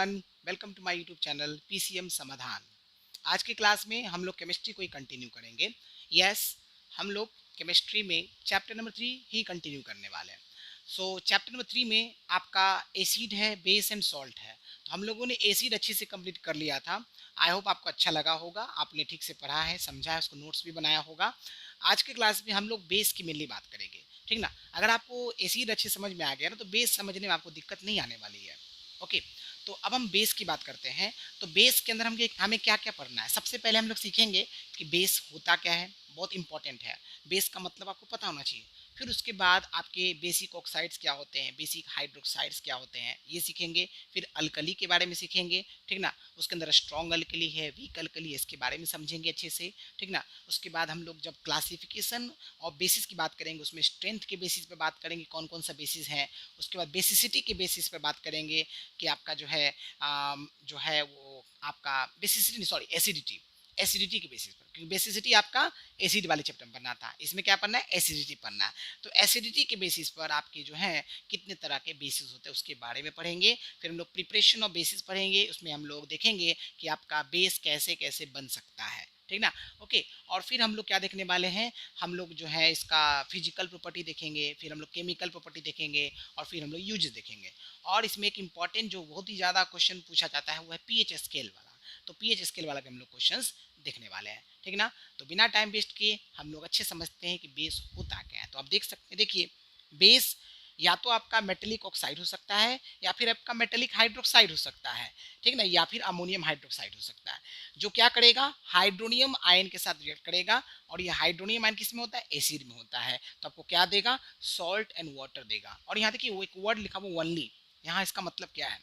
Everyone, welcome to my YouTube channel PCM Samadhan. आज की class में हम लोग केमिस्ट्री को ही कंटिन्यू करेंगे। यस, हम लोग केमिस्ट्री में चैप्टर नंबर 3 ही कंटिन्यू करने वाले हैं। चैप्टर नंबर 3 में आपका एसिड है, बेस एंड सॉल्ट है। तो हम लोगों ने एसिड अच्छे से कंप्लीट कर लिया था। आई होप आपको अच्छा लगा होगा, आपने ठीक से पढ़ा है, समझा है, उसको नोट्स भी बनाया होगा। आज के क्लास में हम लोग बेस की मेनली बात करेंगे, ठीक ना। अगर आपको एसिड अच्छे समझ में आ गया ना, तो बेस समझने में आपको दिक्कत नहीं आने वाली है। ओके, तो अब हम बेस की बात करते हैं। तो बेस के अंदर हमें क्या क्या पढ़ना है। सबसे पहले हम लोग सीखेंगे कि बेस होता क्या है, बहुत इंपॉर्टेंट है। बेस का मतलब आपको पता होना चाहिए। फिर उसके बाद आपके बेसिक ऑक्साइड्स क्या होते हैं, बेसिक हाइड्रोक्साइड्स क्या होते हैं, ये सीखेंगे। फिर अल्कली के बारे में सीखेंगे, ठीक ना। उसके अंदर स्ट्रॉन्ग अल्कली है, वीक अल्कली है, इसके बारे में समझेंगे अच्छे से, ठीक ना। उसके बाद हम लोग जब क्लासिफिकेशन और बेसिस की बात करेंगे, उसमें स्ट्रेंथ के बेसिस पे बात करेंगे, कौन कौन सा बेसिस है। उसके बाद बेसिसिटी के बेसिस पे बात करेंगे कि आपका जो है वो आपका बेसिसिटी, सॉरी, एसिडिटी, एसिडिटी के बेसिस पर, क्योंकि बेसिसिटी आपका एसिड वाले चैप्टर में पढ़ना था, इसमें क्या पढ़ना है, एसिडिटी पढ़ना है। तो एसिडिटी के बेसिस पर आपके जो है कितने तरह के बेसिस होते हैं उसके बारे में पढ़ेंगे। फिर हम लोग प्रिपरेशन ऑफ बेसिस पढ़ेंगे, उसमें हम लोग देखेंगे कि आपका बेस कैसे कैसे बन सकता है, ठीक ना। ओके, और फिर हम लोग क्या देखने वाले हैं, हम लोग जो है इसका फिजिकल प्रॉपर्टी देखेंगे, फिर हम लोग केमिकल प्रॉपर्टी देखेंगे, और फिर हम लोग यूज देखेंगे। और इसमें एक इंपॉर्टेंट जो बहुत ही ज़्यादा क्वेश्चन पूछा जाता है वो है पीएच स्केल वाला। तो पीएच स्केल वाला के हम लोग क्वेश्चंस देखने वाले हैं, ठीक ना। तो बिना टाइम वेस्ट किए हम लोग अच्छे समझते हैं कि बेस होता क्या है। तो आप देख सकते हैं, देखिए, बेस या तो आपका मेटेलिक ऑक्साइड हो सकता है, या फिर आपका मेटेलिक हाइड्रोक्साइड हो सकता है, ठीक ना, या फिर अमोनियम हाइड्रोक्साइड हो सकता है। जो क्या करेगा, हाइड्रोनियम आयन के साथ रिएक्ट करेगा। और ये हाइड्रोनियम आयन किस में होता है, एसिड में होता है। तो आपको क्या देगा, सॉल्ट एंड वाटर देगा। और यहाँ देखिए वो एक वर्ड लिखा हुआ ओनली, यहाँ इसका मतलब क्या है,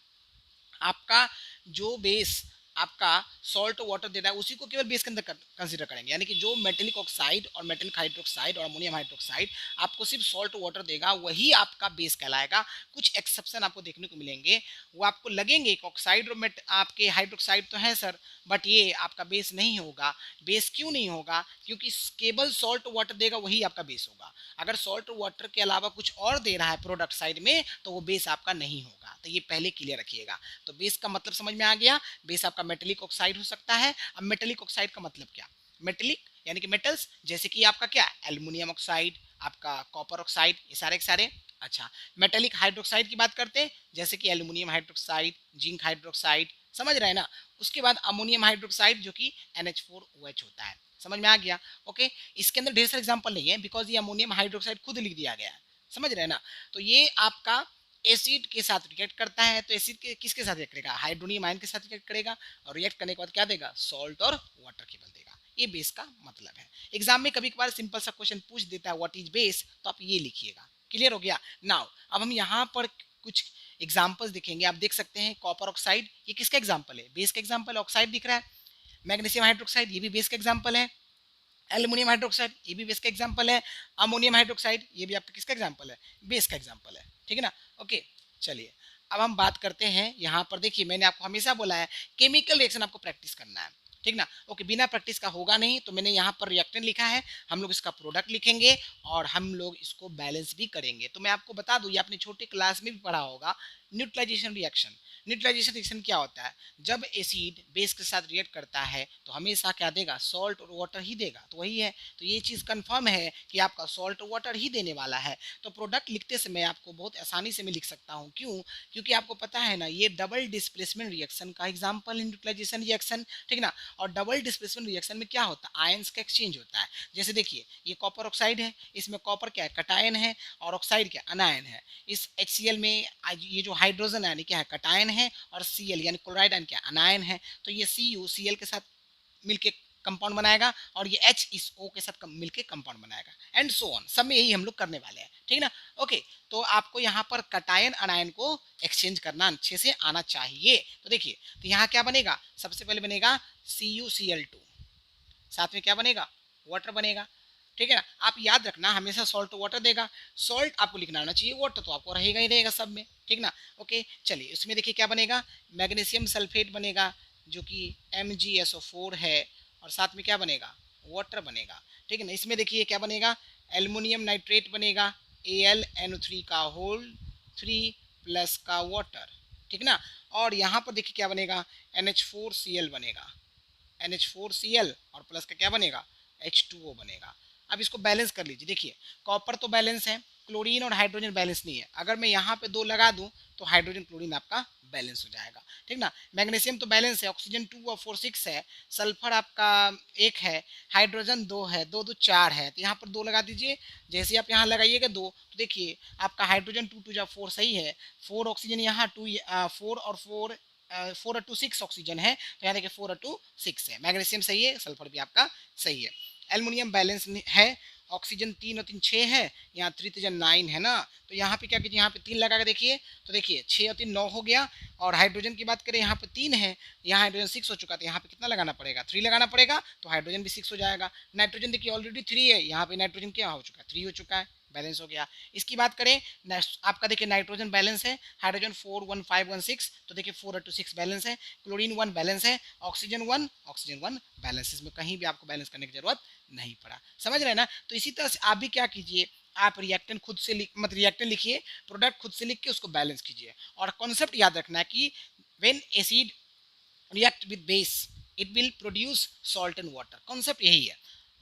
आपका जो बेस आपका सॉल्ट वाटर दे रहा है उसी को केवल बेस के अंदर कंसीडर करेंगे। यानी कि जो मेटेलिक ऑक्साइड और मेटेलिक हाइड्रोक्साइड और अमोनियम हाइड्रोक्साइड आपको सिर्फ सॉल्ट वाटर देगा, वही आपका बेस कहलाएगा। कुछ एक्सेप्शन आपको देखने को मिलेंगे, वो आपको लगेंगे कि ऑक्साइड और आपके हाइड्रोक्साइड तो है सर, बट ये आपका बेस नहीं होगा। बेस क्यों नहीं होगा, क्योंकि केवल सॉल्ट वाटर देगा वही आपका बेस होगा। अगर सॉल्ट वाटर के अलावा कुछ और दे रहा है प्रोडक्ट साइड में, तो वो बेस आपका नहीं होगा। तो ये पहले क्लियर रखिएगा। तो बेस का मतलब समझ में आ गया। बेस आपका मेटेलिक ऑक्साइड हो सकता है। अब मेटेलिक ऑक्साइड का मतलब क्या, मेटेलिक यानी कि मेटल्स, जैसे कि आपका क्या, एल्युमिनियम ऑक्साइड, आपका कॉपर ऑक्साइड, ये सारे के सारे। अच्छा, मेटेलिक हाइड्रोक्साइड की बात करते हैं, जैसे कि एल्युमिनियम हाइड्रोक्साइड, जिंक हाइड्रोक्साइड, समझ रहे हैं ना। उसके बाद अमोनियम हाइड्रोक्साइड जो कि NH4OH होता है। समझ में आ गया। ओके, इसके अंदर ढेर सारे एग्जांपल नहीं है, बिकॉज ये अमोनियम हाइड्रोक्साइड खुद लिख दिया गया है। समझ रहे हैं ना। तो ये आपका एसिड के साथ रिएक्ट करता है। तो एसिड के किसके साथ रिएक्ट करेगा, हाइड्रोनियम आयन के साथ रिएक्ट करेगा, और रिएक्ट करने के बाद क्या देगा, सॉल्ट और वाटर केवल देगा। ये बेस का मतलब है। एग्जाम में कभी कभार सिंपल सा क्वेश्चन पूछ देता है व्हाट इज बेस, तो आप ये लिखिएगा। क्लियर हो गया। नाउ अब हम यहाँ पर कुछ एग्जाम्पल्स दिखेंगे। आप देख सकते हैं कॉपर ऑक्साइड, ये किसका एग्जाम्पल है, बेस का एग्जाम्पल है, ऑक्साइड दिख रहा है। मैग्नीशियम हाइड्रोक्साइड, ये भी बेस का एग्जाम्पल है। एल्युमिनियम हाइड्रोक्साइड, ये भी बेस का एग्जांपल है। अमोनियम हाइड्रोक्साइड, ये भी आपका किसका एग्जांपल है, बेस का एग्जांपल है, ठीक है ना। ओके, चलिए अब हम बात करते हैं। यहाँ पर देखिए, मैंने आपको हमेशा बोला है केमिकल रिएक्शन आपको प्रैक्टिस करना है, ठीक ना। ओके, बिना प्रैक्टिस का होगा नहीं। तो मैंने यहाँ पर रिएक्टेंट लिखा है, हम लोग इसका प्रोडक्ट लिखेंगे और हम लोग इसको बैलेंस भी करेंगे। तो मैं आपको बता दूं, ये आपने छोटे क्लास में भी पढ़ा होगा, न्यूट्रलाइजेशन रिएक्शन। न्यूट्रलाइजेशन रिएक्शन क्या होता है, जब एसिड बेस के साथ रिएक्ट करता है तो हमेशा क्या देगा, सॉल्ट और वाटर ही देगा। तो वही है, तो ये चीज़ कंफर्म है कि आपका सॉल्ट वाटर ही देने वाला है। तो प्रोडक्ट लिखते समय आपको बहुत आसानी से मैं लिख सकता हूँ। क्यों, क्योंकि आपको पता है ना, ये डबल डिस्प्लेसमेंट रिएक्शन का एग्जाम्पल है न्यूट्रलाइजेशन रिएक्शन, ठीक ना। और डबल डिस्प्लेसमेंट रिएक्शन में क्या होता है, आयंस का एक्सचेंज होता है। जैसे देखिए, ये कॉपर ऑक्साइड है, इसमें कॉपर क्या है, कटायन है, और ऑक्साइड क्या, अनायन है। इस HCl में ये जो हाइड्रोजन यानी क्या है, कटायन है, और Cl यानी क्लोराइड आयन क्या, अनायन है। तो ये CuCl के साथ मिलके कंपाउंड बनाएगा, और ये H इस O के साथ मिलके कंपाउंड बनाएगा, एंड सो ऑन। सब में यही हम लोग करने वाले हैं, ठीक ना। ओके, तो आपको यहाँ पर कटायन अनायन को एक्सचेंज करना अच्छे से आना चाहिए। तो देखिए, तो यहाँ क्या बनेगा, सबसे पहले बनेगा CuCl2, साथ में क्या बनेगा, वाटर बनेगा, ठीक है ना। आप याद रखना, हमेशा सॉल्ट वाटर देगा। सॉल्ट आपको लिखना आना चाहिए, वाटर तो आपको रहेगा ही रहेगा सब में, ठीक ना। ओके, चलिए उसमें देखिए क्या बनेगा, मैग्नीशियम सल्फेट बनेगा जो कि MgSO4 है, और साथ में क्या बनेगा, वाटर बनेगा, ठीक है ना। इसमें देखिए क्या बनेगा, एल्युमिनियम नाइट्रेट बनेगा, AlNO3 का होल 3 प्लस का वाटर, ठीक ना। और यहाँ पर देखिए क्या बनेगा, NH4Cl बनेगा, NH4Cl और प्लस का क्या बनेगा, H2O बनेगा। अब इसको बैलेंस कर लीजिए, देखिए कॉपर तो बैलेंस है, क्लोरीन और हाइड्रोजन बैलेंस नहीं है। अगर मैं यहाँ पे 2 लगा दूं तो हाइड्रोजन क्लोरीन आपका बैलेंस हो जाएगा, ठीक ना। मैग्नीशियम तो बैलेंस है, ऑक्सीजन 2 और 4 6 है, सल्फर आपका 1 है, हाइड्रोजन 2 है, 2 2 4 है, तो यहाँ पर 2 लगा दीजिए। जैसे आप यहाँ लगाइएगा 2 तो देखिए आपका हाइड्रोजन 2 2 जा 4 सही है, 4 ऑक्सीजन यहाँ 2 4 और 4 4 और 2 6 ऑक्सीजन है, तो यहाँ देखिए 4 और 2 6 है। मैग्नीशियम सही है, सल्फर भी आपका सही है। एल्युमिनियम बैलेंस है, ऑक्सीजन 3 और 3 6 है, यहाँ 3 3 9 है ना, तो यहाँ पे क्या कीजिए, यहाँ पे 3 लगा के देखिए, तो देखिए 6 और 3 9 हो गया। और हाइड्रोजन की बात करें, यहाँ पे 3 है, यहाँ हाइड्रोजन 6 हो चुका, तो यहाँ पे कितना लगाना पड़ेगा, 3 लगाना पड़ेगा, तो हाइड्रोजन भी 6 हो जाएगा। नाइट्रोजन देखिए ऑलरेडी 3 है, यहाँ पे नाइट्रोजन क्या हो चुका है, 3 हो चुका है, बैलेंस हो गया। इसकी बात करें, आपका देखिए नाइट्रोजन बैलेंस है, हाइड्रोजन 4 1 5 1 6, तो देखिए 4 और 2 6 बैलेंस है, क्लोरीन 1 बैलेंस है, ऑक्सीजन 1 बैलेंस, इसमें कहीं भी आपको बैलेंस करने की जरूरत नहीं पड़ा, समझ रहे हैं ना। तो इसी तरह से आप भी क्या कीजिए, आप रिएक्टेंट खुद से मत रिएक्टेंट लिखिए, प्रोडक्ट खुद से लिख के उसको बैलेंस कीजिए। और कॉन्सेप्ट याद रखना है कि when acid react with base it will produce salt and water, concept यही है।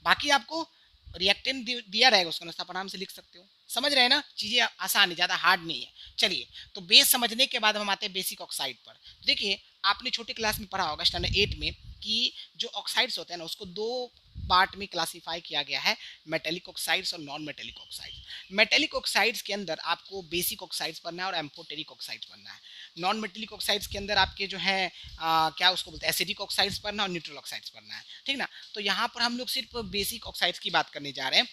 बाकी आपको रिएक्टेंट दिया रहेगा, उसका नाम आराम से लिख सकते हो, समझ रहे हैं ना, चीजें आसान है, ज्यादा हार्ड नहीं है। चलिए, तो बेस समझने के बाद हम आते हैं बेसिक ऑक्साइड पर। देखिए आपने छोटे क्लास में पढ़ा होगा स्टैंडर्ड 8 में कि जो ऑक्साइड्स होते हैं ना उसको 2 पार्ट में क्लासिफाई किया गया है, मेटेलिक ऑक्साइड्स और non metallic oxides. Metallic oxides के अंदर आपको बेसिक ऑक्साइड्स पढ़ना है और एम्फोटेरिक ऑक्साइड्स पढ़ना है। नॉन मेटेलिक ऑक्साइड्स के अंदर आपके जो है क्या उसको बोलते हैं, एसिडिक ऑक्साइड्स पढ़ना और न्यूट्रल ऑक्साइड्स पढ़ना है, ठीक ना। तो यहाँ पर हम लोग सिर्फ बेसिक ऑक्साइड्स की बात करने जा रहे हैं।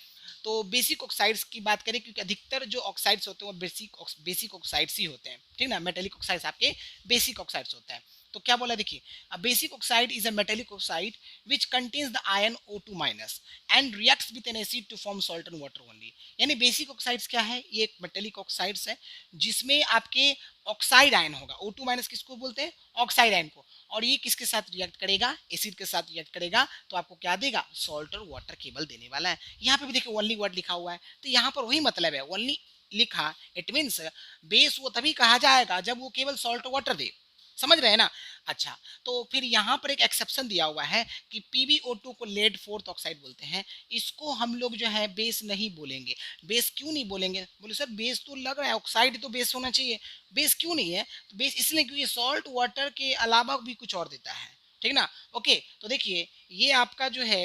तो बेसिक ऑक्साइड्स की बात करें, क्योंकि अधिकतर जो ऑक्साइड्स होते हैं वो बेसिक ऑक्साइड्स ही होते हैं, ठीक ना। मेटेलिक ऑक्साइड्स आपके बेसिक ऑक्साइड्स होते हैं। तो क्या बोला, देखिए a basic oxide is a metallic oxide which contains the ion O2 minus and reacts with an acid to form salt and water only। यानी बेसिक ऑक्साइड्स क्या है, ये एक मेटेलिक ऑक्साइड्स है जिसमें आपके ऑक्साइड आयन होगा। O2 माइनस किसको बोलते हैं, ऑक्साइड आयन को, और ये किसके साथ रिएक्ट करेगा, एसिड के साथ रिएक्ट करेगा, तो आपको क्या देगा, सॉल्ट और वाटर केवल देने वाला है। यहाँ पे भी देखिए ओनली वर्ड लिखा हुआ है, तो यहाँ पर वही मतलब है, ओनली लिखा, इट मीन्स बेस वो तभी कहा जाएगा जब वो केवल सॉल्ट और वाटर दे, समझ रहे हैं ना। अच्छा, तो फिर यहाँ पर एक एक्सेप्शन दिया हुआ है कि PbO2 को लेड फोर्थ ऑक्साइड बोलते हैं, इसको हम लोग जो है बेस नहीं बोलेंगे। बेस क्यों नहीं बोलेंगे, बोले सर बेस तो लग रहा है, ऑक्साइड तो बेस होना चाहिए, बेस क्यों नहीं है, तो बेस इसलिए क्योंकि सॉल्ट वाटर के अलावा भी कुछ और देता है, ठीक ना। ओके, तो देखिए ये आपका जो है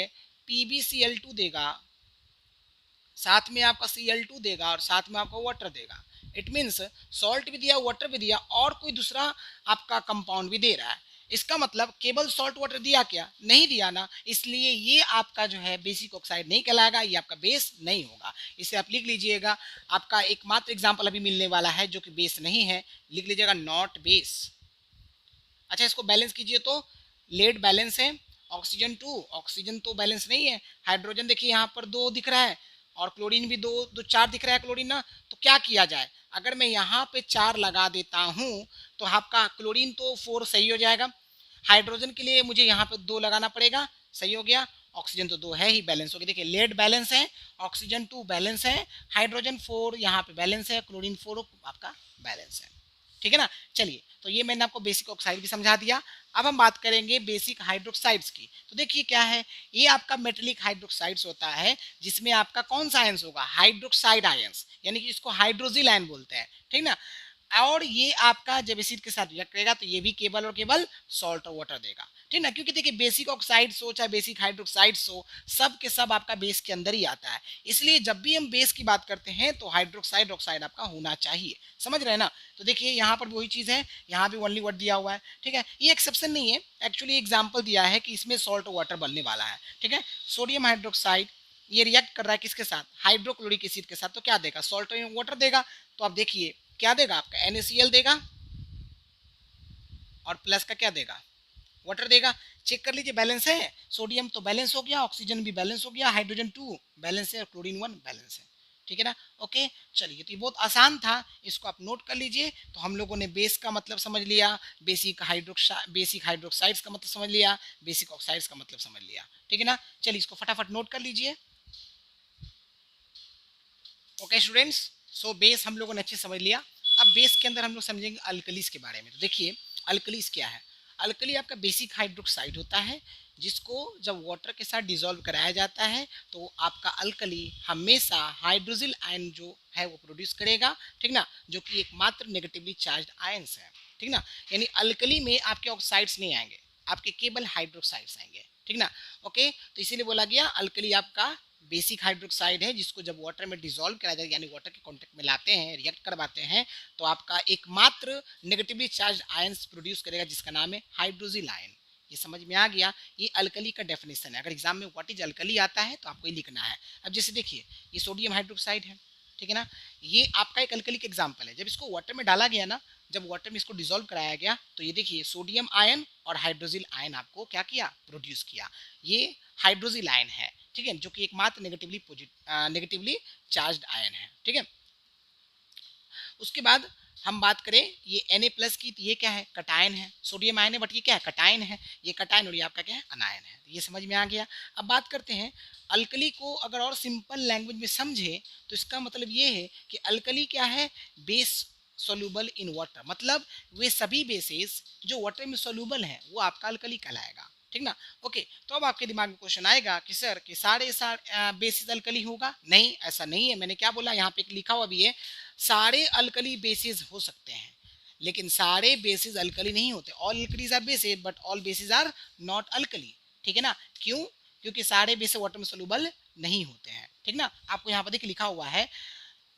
PbCl2 देगा, साथ में आपका Cl2 देगा और साथ में आपका वाटर देगा। इट मीन्स सॉल्ट भी दिया, वाटर भी दिया, और कोई दूसरा आपका कंपाउंड भी दे रहा है। इसका मतलब केवल सॉल्ट वाटर दिया क्या, नहीं दिया ना, इसलिए ये आपका जो है बेसिक ऑक्साइड नहीं कहलाएगा, ये आपका बेस नहीं होगा। इसे आप लिख लीजिएगा, आपका एकमात्र एग्जाम्पल अभी मिलने वाला है जो कि बेस नहीं है, लिख लीजिएगा नॉट बेस। अच्छा, इसको बैलेंस कीजिए, तो लेड बैलेंस है, ऑक्सीजन 2, ऑक्सीजन तो बैलेंस नहीं है, हाइड्रोजन देखिए यहाँ पर 2 दिख रहा है, और क्लोरीन भी 2 2 4 दिख रहा है क्लोरीन ना। तो क्या किया जाए, अगर मैं यहाँ पे 4 लगा देता हूँ तो आपका क्लोरीन तो 4 सही हो जाएगा, हाइड्रोजन के लिए मुझे यहाँ पे 2 लगाना पड़ेगा, सही हो गया, ऑक्सीजन तो 2 है ही, बैलेंस हो गया। देखिए लेड बैलेंस है, ऑक्सीजन 2 बैलेंस है, हाइड्रोजन 4 यहाँ पे बैलेंस है, क्लोरीन 4 आपका बैलेंस है, ठीक है ना। चलिए, तो ये मैंने आपको बेसिक ऑक्साइड भी समझा दिया। अब हम बात करेंगे बेसिक हाइड्रोक्साइड्स की। तो देखिए क्या है, ये आपका मेटेलिक हाइड्रोक्साइड्स होता है जिसमें आपका कौन सा आयंस होगा, हाइड्रोक्साइड आयंस, यानी कि इसको हाइड्रोजिल आयन बोलते हैं, ठीक ना। और ये आपका जब एसिड के साथ रिएक्ट करेगा तो ये भी केवल और केवल सॉल्ट और वाटर देगा, ठीक ना। क्योंकि देखिए बेसिक ऑक्साइड्स हो चाहे बेसिक हाइड्रोक्साइड्स हो, सब के सब आपका बेस के अंदर ही आता है, इसलिए जब भी हम बेस की बात करते हैं तो हाइड्रोक्साइड ऑक्साइड आपका होना चाहिए, समझ रहे हैं ना। तो देखिए यहाँ पर वही चीज़ है, यहाँ भी ओनली वर्ड दिया हुआ है, ठीक है, ये एक्सेप्शन नहीं है, एक्चुअली एग्जाम्पल दिया है कि इसमें सॉल्ट और वाटर बनने वाला है, ठीक है। सोडियम हाइड्रोक्साइड ये रिएक्ट कर रहा है किसके साथ, हाइड्रोक्लोरिक एसिड के साथ, तो क्या देगा, सॉल्ट और वाटर देगा। तो आप देखिए क्या देगा, आपका NaCl देगा, और प्लस का क्या देगा, वाटर देगा। चेक कर लीजिए बैलेंस है, सोडियम तो बैलेंस हो गया, ऑक्सीजन भी बैलेंस हो गया, हाइड्रोजन 2 बैलेंस है और क्लोरीन 1 बैलेंस है, ठीक है ना। ओके, चलिए, तो ये बहुत आसान था, इसको आप नोट कर लीजिए। तो हम लोगों ने बेस का मतलब समझ लिया, बेसिक हाइड्रोक्साइड्स का मतलब समझ लिया, बेसिक ऑक्साइड्स का मतलब समझ लिया, ठीक है ना। चलिए इसको फटाफट नोट कर लीजिए। ओके स्टूडेंट्स, सो बेस हम लोगों ने अच्छे समझ लिया। अब बेस के अंदर हम लोग समझेंगे अल्कलीज के बारे में। तो देखिए अल्कलीज क्या है। अल्कली आपका बेसिक हाइड्रोक्साइड होता है जिसको जब वाटर के साथ डिसॉल्व कराया जाता है तो आपका अल्कली हमेशा हाइड्रोजिल आयन जो है वो प्रोड्यूस करेगा, ठीक ना, जो कि एकमात्र नेगेटिवली चार्ज्ड आयंस है, ठीक ना। यानी अल्कली में आपके ऑक्साइड्स नहीं आएंगे, आपके केवल हाइड्रोक्साइड्स आएंगे, ठीक ना। ओके, तो इसीलिए बोला गया अल्कली आपका बेसिक हाइड्रोक्साइड है जिसको जब वाटर में डिसॉल्व करा जाए यानी वाटर के कांटेक्ट में लाते हैं, रिएक्ट करवाते हैं, तो आपका एकमात्र नेगेटिवली चार्ज आयंस प्रोड्यूस करेगा जिसका नाम है हाइड्रोजिल आयन। ये समझ में आ गया, ये अल्कली का डेफिनेशन है। अगर एग्जाम में व्हाट इज अल्कली आता है तो आपको ये लिखना है। अब जैसे देखिए ये सोडियम हाइड्रोक्साइड है, ठीक है ना, ये आपका एक अल्कली का एग्जाम्पल है। जब इसको वाटर में डाला गया ना, जब वाटर में इसको डिसॉल्व कराया गया तो ये देखिए सोडियम आयन और हाइड्रोजिल आयन आपको क्या किया, प्रोड्यूस किया। ये हाइड्रोजिल आयन है, ठीक है, जो कि एकमात्र नेगेटिवली चार्ज्ड आयन है, ठीक है। उसके बाद हम बात करें ये Na+ की, तो ये क्या है, कटायन है। सोडियम आयन है बट ये क्या है, कटायन है। ये कटायन और ये आपका क्या है, अनायन है। ये समझ में आ गया। अब बात करते हैं अल्कली को अगर और सिंपल लैंग्वेज में समझे तो इसका मतलब ये है कि अल्कली क्या है, बेस सोल्यूबल इन वाटर, मतलब वे सभी बेसिस जो वाटर में सोल्यूबल हैं वो आपका अल्कली कहलाएगा, ठीक ना। ओके, तो अब आपके दिमाग में क्वेश्चन आएगा कि सर कि सारे बेसिस अल्कली होगा? नहीं, ऐसा नहीं है। मैंने क्या बोला, यहाँ पे लिखा हुआ भी है सारे अल्कली बेसिस हो सकते हैं लेकिन सारे बेसिस अल्कली नहीं होते। All alkalies are bases but all bases are not alkali, ठीक है ना। क्यों? क्योंकि सारे बेसिस वाटर में सोल्यूबल नहीं होते हैं, ठीक ना। आपको यहाँ पर देखिए लिखा हुआ है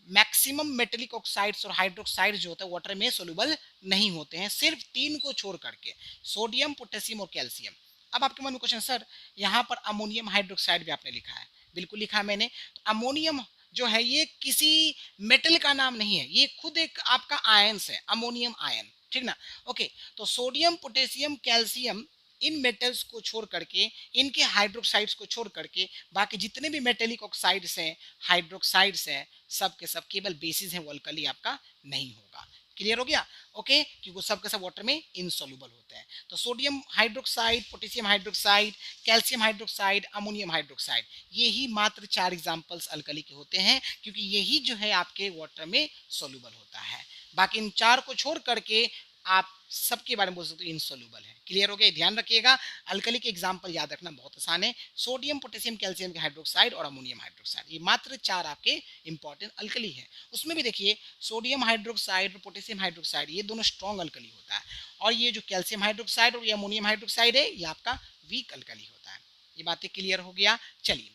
मैक्सिमम मेटेलिक ऑक्साइड्स और हाइड्रोक्साइड जो होता है वाटर में सोल्यूबल नहीं होते हैं, सिर्फ 3 को छोड़ करके, सोडियम, पोटेशियम और कैल्शियम। अब आपके मन में क्वेश्चन, सर यहाँ पर अमोनियम हाइड्रोक्साइड भी आपने लिखा है। बिल्कुल लिखा है मैंने। तो अमोनियम जो है ये किसी मेटल का नाम नहीं है, ये खुद एक आपका आयंस है, अमोनियम आयन, ठीक ना। ओके, तो सोडियम, पोटेशियम, कैल्शियम इन मेटल्स को छोड़ करके, इनके हाइड्रोक्साइड्स को छोड़ करके बाकी जितने भी मेटेलिक ऑक्साइड्स हैं, हाइड्रोक्साइड्स हैं, सब के सब केवल बेसिस हैं, वो अल्कली आपका नहीं होगा। क्लियर हो गया? ओके, क्योंकि सब के सब वाटर में इनसॉल्युबल होते हैं। तो sodium hydroxide, potassium hydroxide, calcium hydroxide, ammonium hydroxide, ये ही मात्र 4 एग्जांपल्स अल्कली के होते हैं क्योंकि यही जो है आपके वाटर में सॉल्युबल होता है। बाकी इन 4 को छोड़ करके आप सबके बारे में बोल सकते हो इनसॉल्युबल है। क्लियर हो गया? ध्यान रखिएगा, अल्कली के एग्जांपल याद रखना बहुत आसान है, सोडियम, पोटेशियम, कैल्शियम के हाइड्रोक्साइड और अमोनियम हाइड्रोक्साइड, ये मात्र 4 आपके इंपॉर्टेंट अल्कली है। उसमें भी देखिए सोडियम हाइड्रोक्साइड और पोटेशियम हाइड्रोक्साइड ये दोनों स्ट्रॉन्ग अल्कली होता है और ये जो कैल्शियम हाइड्रोक्साइड और ये अमोनियम हाइड्रोक्साइड है ये आपका वीक अल्कली होता है। ये बातें क्लियर हो गया? चलिए,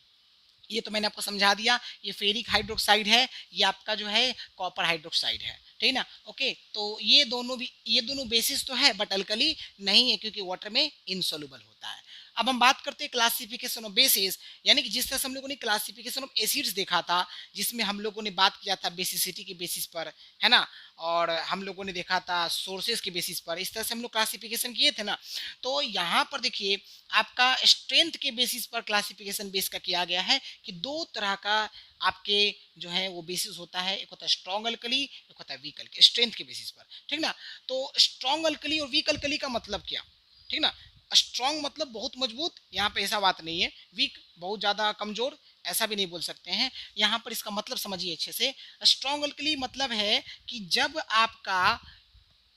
ये तो मैंने आपको समझा दिया। ये फेरिक हाइड्रोक्साइड है, ये आपका जो है कॉपर हाइड्रोक्साइड है, ठीक ना। ओके, तो ये दोनों बेसिस तो है बट अल्कली नहीं है क्योंकि वाटर में इनसॉल्युबल होता है। अब हम बात करते हैं क्लासिफिकेशन ऑफ बेसिस, यानी कि जिस तरह से हम लोगों ने क्लासिफिकेशन ऑफ एसिड्स देखा था, जिसमें हम लोगों ने बात किया था बेसिसिटी के बेसिस पर, है ना, और हम लोगों ने देखा था सोर्सेज के बेसिस पर, इस तरह से हम लोग क्लासिफिकेशन किए थे ना। तो यहाँ पर देखिए आपका स्ट्रेंथ के बेसिस पर क्लासिफिकेशन बेस का किया गया है कि 2 तरह का आपके जो है वो बेसिस होता है, एक होता है स्ट्रॉन्ग अल्कली, एक होता है वीक अल्कली, स्ट्रेंथ के बेसिस पर, ठीक ना। तो स्ट्रॉन्ग अल्कली और वीक अल्कली का मतलब क्या, ठीक ना। स्ट्रॉन्ग मतलब बहुत मजबूत, यहाँ पे ऐसा बात नहीं है। वीक बहुत ज़्यादा कमजोर, ऐसा भी नहीं बोल सकते हैं। यहाँ पर इसका मतलब समझिए अच्छे से। स्ट्रॉन्ग अल्कली मतलब है कि जब आपका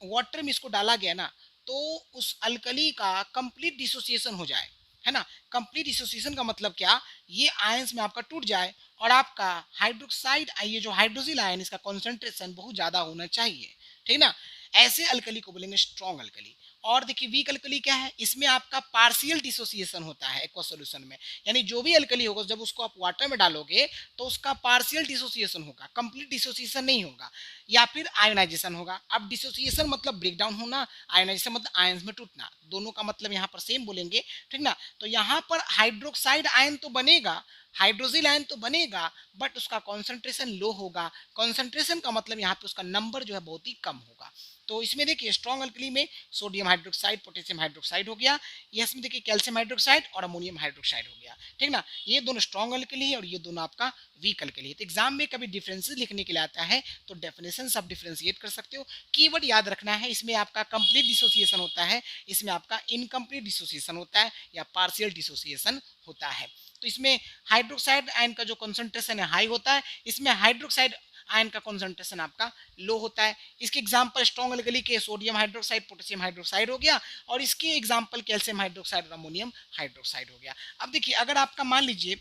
वाटर में इसको डाला गया ना तो उस अल्कली का कंप्लीट डिसोसिएशन हो जाए, है ना। कंप्लीट डिसोसिएशन का मतलब क्या, ये आयंस में आपका टूट जाए और आपका हाइड्रोक्साइड, ये जो हाइड्रोजिल आयन इसका कॉन्सेंट्रेशन बहुत ज़्यादा होना चाहिए, ठीक ना। ऐसे अल्कली को बोलेंगे स्ट्रॉन्ग अल्कली। और देखिए वीक अल्कली क्या है, इसमें आपका पार्शियल डिसोसिएशन होता है एक्वा सॉल्यूशन में, यानी जो भी अल्कली होगा जब उसको आप वाटर में डालोगे तो उसका पार्शियल डिसोसिएशन होगा, कंप्लीट डिसोसिएशन नहीं होगा, या फिर आयोनाइजेशन होगा। अब डिसोसिएशन मतलब ब्रेकडाउन होना, आयोनाइजेशन मतलब आयंस में टूटना, दोनों का मतलब यहाँ पर सेम बोलेंगे, ठीक ना। तो यहाँ पर हाइड्रोक्साइड आयन तो बनेगा, हाइड्रोजिल आयन तो बनेगा बट उसका कॉन्सेंट्रेशन लो होगा। कॉन्सेंट्रेशन का मतलब यहाँ पे उसका नंबर जो है बहुत ही कम होगा। तो इसमें देखिए स्ट्रॉन्ग अल्कली में सोडियम हाइड्रोक्साइड, पोटेशियम हाइड्रोक्साइड हो गया, ये इसमें देखिए कैल्शियम हाइड्रोक्साइड और अमोनियम हाइड्रोक्साइड हो गया, ठीक ना। ये दोनों स्ट्रॉन्ग अल्कली है और ये दोनों आपका वीक अल्कली है। तो एग्जाम में कभी डिफरेंसेस लिखने के लिए आता है तो डेफिनेशन आप डिफरेंशिएट कर सकते हो। कीवर्ड याद रखना है, इसमें आपका कंप्लीट डिसोसिएशन होता है, इसमें आपका इनकम्प्लीट डिसोसिएशन होता है या पार्शियल डिसोसिएशन होता है। तो इसमें हाइड्रोक्साइड आयन का जो कंसंट्रेशन है हाई होता है, इसमें हाइड्रोक्साइड आयन का कॉन्सेंट्रेशन आपका लो होता है। इसके एग्जाम्पल स्ट्रॉन्ग अल्कली के सोडियम हाइड्रोक्साइड, पोटेशियम हाइड्रोक्साइड हो गया, और इसके एग्जाम्पल कैल्शियम हाइड्रोक्साइड और अमोनियम हाइड्रोक्साइड हो गया। अब देखिए अगर आपका मान लीजिए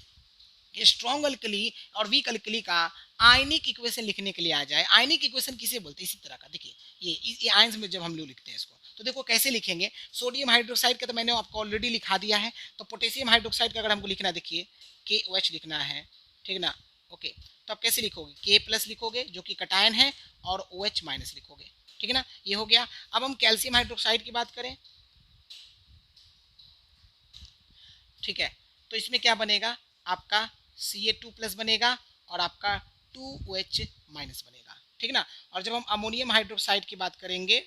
स्ट्रॉन्ग अल्कली और वीक अल्कली का आयनिक इक्वेशन लिखने के लिए आ जाए, आयनिक इक्वेशन किसे बोलते हैं, इसी तरह का देखिए ये आयंस में जब हम लोग लिखते हैं इसको, तो देखो कैसे लिखेंगे। सोडियम हाइड्रोक्साइड का तो मैंने आपको ऑलरेडी लिखा दिया है, तो पोटेशियम हाइड्रोक्साइड का अगर हमको लिखना, देखिए KOH लिखना है, ठीक ना, ओके, तो आप कैसे लिखोगे, K+ लिखोगे जो कि कटायन है, और OH- लिखोगे, ठीक है ना, ये हो गया। अब हम कैल्शियम हाइड्रोक्साइड की बात करें, ठीक है, तो इसमें क्या बनेगा आपका Ca2+ बनेगा, और आपका 2OH- बनेगा, ठीक ना। और जब हम अमोनियम हाइड्रोक्साइड की बात करेंगे,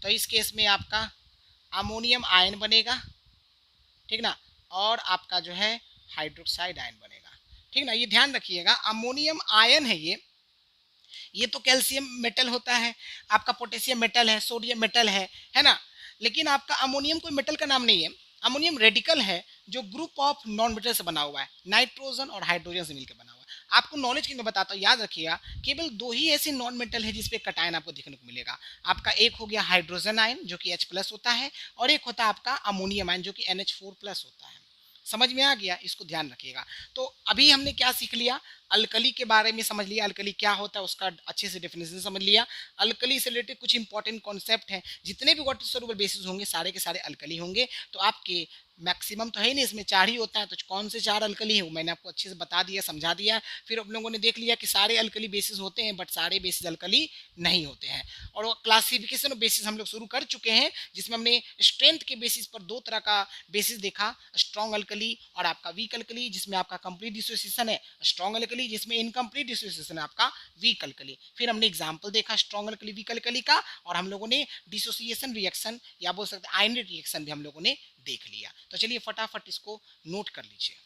तो इस केस में आपका अमोनियम आयन बनेगा, ठीक ना, और आपका जो है हाइड्रोक्साइड आयन बनेगा, ठीक ना। ये ध्यान रखिएगा, अमोनियम आयन है ये तो कैल्शियम मेटल होता है, आपका पोटेशियम मेटल है, सोडियम मेटल है ना। लेकिन आपका अमोनियम कोई मेटल का नाम नहीं है, अमोनियम रेडिकल है जो ग्रुप ऑफ नॉन मेटल से बना हुआ है, नाइट्रोजन और हाइड्रोजन से मिलकर बना हुआ है। आपको नॉलेज की मैं बताता हूँ, याद रखिएगा, केवल 2 ही ऐसे नॉन मेटल है जिसपे कटायन आपको देखने को मिलेगा। आपका एक हो गया हाइड्रोजन आयन जो कि H+ होता है, और एक होता है आपका अमोनियम आयन जो कि NH4+ होता है। समझ में आ गया, इसको ध्यान रखिएगा। तो अभी हमने क्या सीख लिया, अल्कली के बारे में समझ लिया, अल्कली क्या होता है उसका अच्छे से डेफिनेशन समझ लिया। अल्कली से रिलेटेड कुछ इंपॉर्टेंट कॉन्सेप्ट हैं, जितने भी वाटर सोल्यूबल बेसिस होंगे सारे के सारे अल्कली होंगे। तो आपके मैक्सिमम तो है ही नहीं, इसमें 4 ही होता है, तो कौन से 4 अल्कली है वो मैंने आपको अच्छे से बता दिया, समझा दिया। फिर आप लोगों ने देख लिया कि सारे अल्कली बेसिस होते हैं, बट सारे बेसिस अल्कली नहीं होते हैं। और क्लासिफिकेशन ऑफ बेसिस हम लोग शुरू कर चुके हैं, जिसमें हमने स्ट्रेंथ के बेसिस पर 2 तरह का बेसिस देखा, स्ट्रॉन्ग अल्कली और आपका वीक अल्कली, जिसमें आपका कंप्लीट डिसोसिएशन है स्ट्रॉन्ग अल्कली, जिसमें इनकम्प्लीट डिसोसिएशन है आपका वीक अल्कली। फिर हमने एग्जांपल देखा स्ट्रॉन्ग अल्कली वीक अल्कली का, और हम लोगों ने डिसोसिएशन रिएक्शन या बोल सकते हैं आयनिक रिएक्शन भी हम लोगों ने देख लिया। तो चलिए फटाफट इसको नोट कर लीजिए।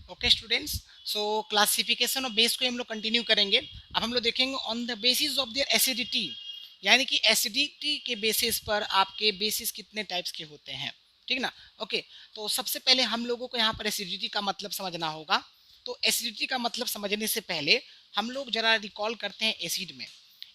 Okay students, so classification of base को हम लोग कंटिन्यू करेंगे। अब हम लोग देखेंगे on the basis of their acidity, यानी कि एसिडिटी के बेसिस पर आपके बेसिस कितने टाइप्स के होते हैं, ठीक ना। ओके, तो सबसे पहले हम लोगों को यहाँ पर एसिडिटी का मतलब समझना होगा। तो एसिडिटी का मतलब समझने से पहले हम लोग जरा रिकॉल करते हैं एसिड में।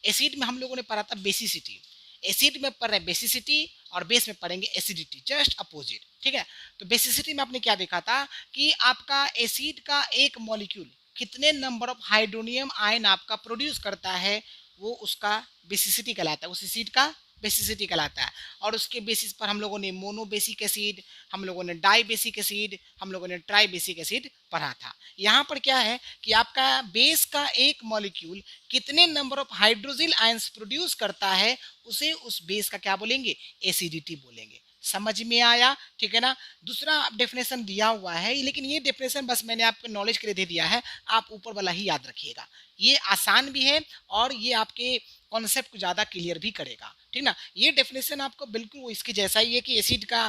एसिड में हम लोगों ने पढ़ा था बेसिसिटी, एसिड में पढ़ रहे बेसिसिटी और बेस में पढ़ेंगे एसिडिटी, जस्ट अपोजिट, ठीक है। तो बेसिसिटी में आपने क्या देखा था कि आपका एसिड का एक मॉलिक्यूल कितने नंबर ऑफ हाइड्रोनियम आयन आपका प्रोड्यूस करता है, वो उसका बेसिसिटी कहलाता है, उस एसिड का बेसिसिटी कहलाता है। और उसके बेसिस पर हम लोगों ने मोनो बेसिक एसिड, हम लोगों ने डाई बेसिक एसिड, हम लोगों ने ट्राई बेसिक एसिड पढ़ा था। यहाँ पर क्या है कि आपका बेस का एक मॉलिक्यूल कितने नंबर ऑफ हाइड्रोजिल आयंस प्रोड्यूस करता है, उसे उस बेस का क्या बोलेंगे, एसिडिटी बोलेंगे। समझ में आया, ठीक है ना। दूसरा डेफिनेशन दिया हुआ है, लेकिन ये डेफिनेशन बस मैंने आपके नॉलेज के लिए दे दिया है, आप ऊपर वाला ही याद रखिएगा। ये आसान भी है और ये आपके कॉन्सेप्ट को ज़्यादा क्लियर भी करेगा, ठीक ना। ये डेफिनेशन आपको बिल्कुल वो इसकी जैसा ही है कि एसिड का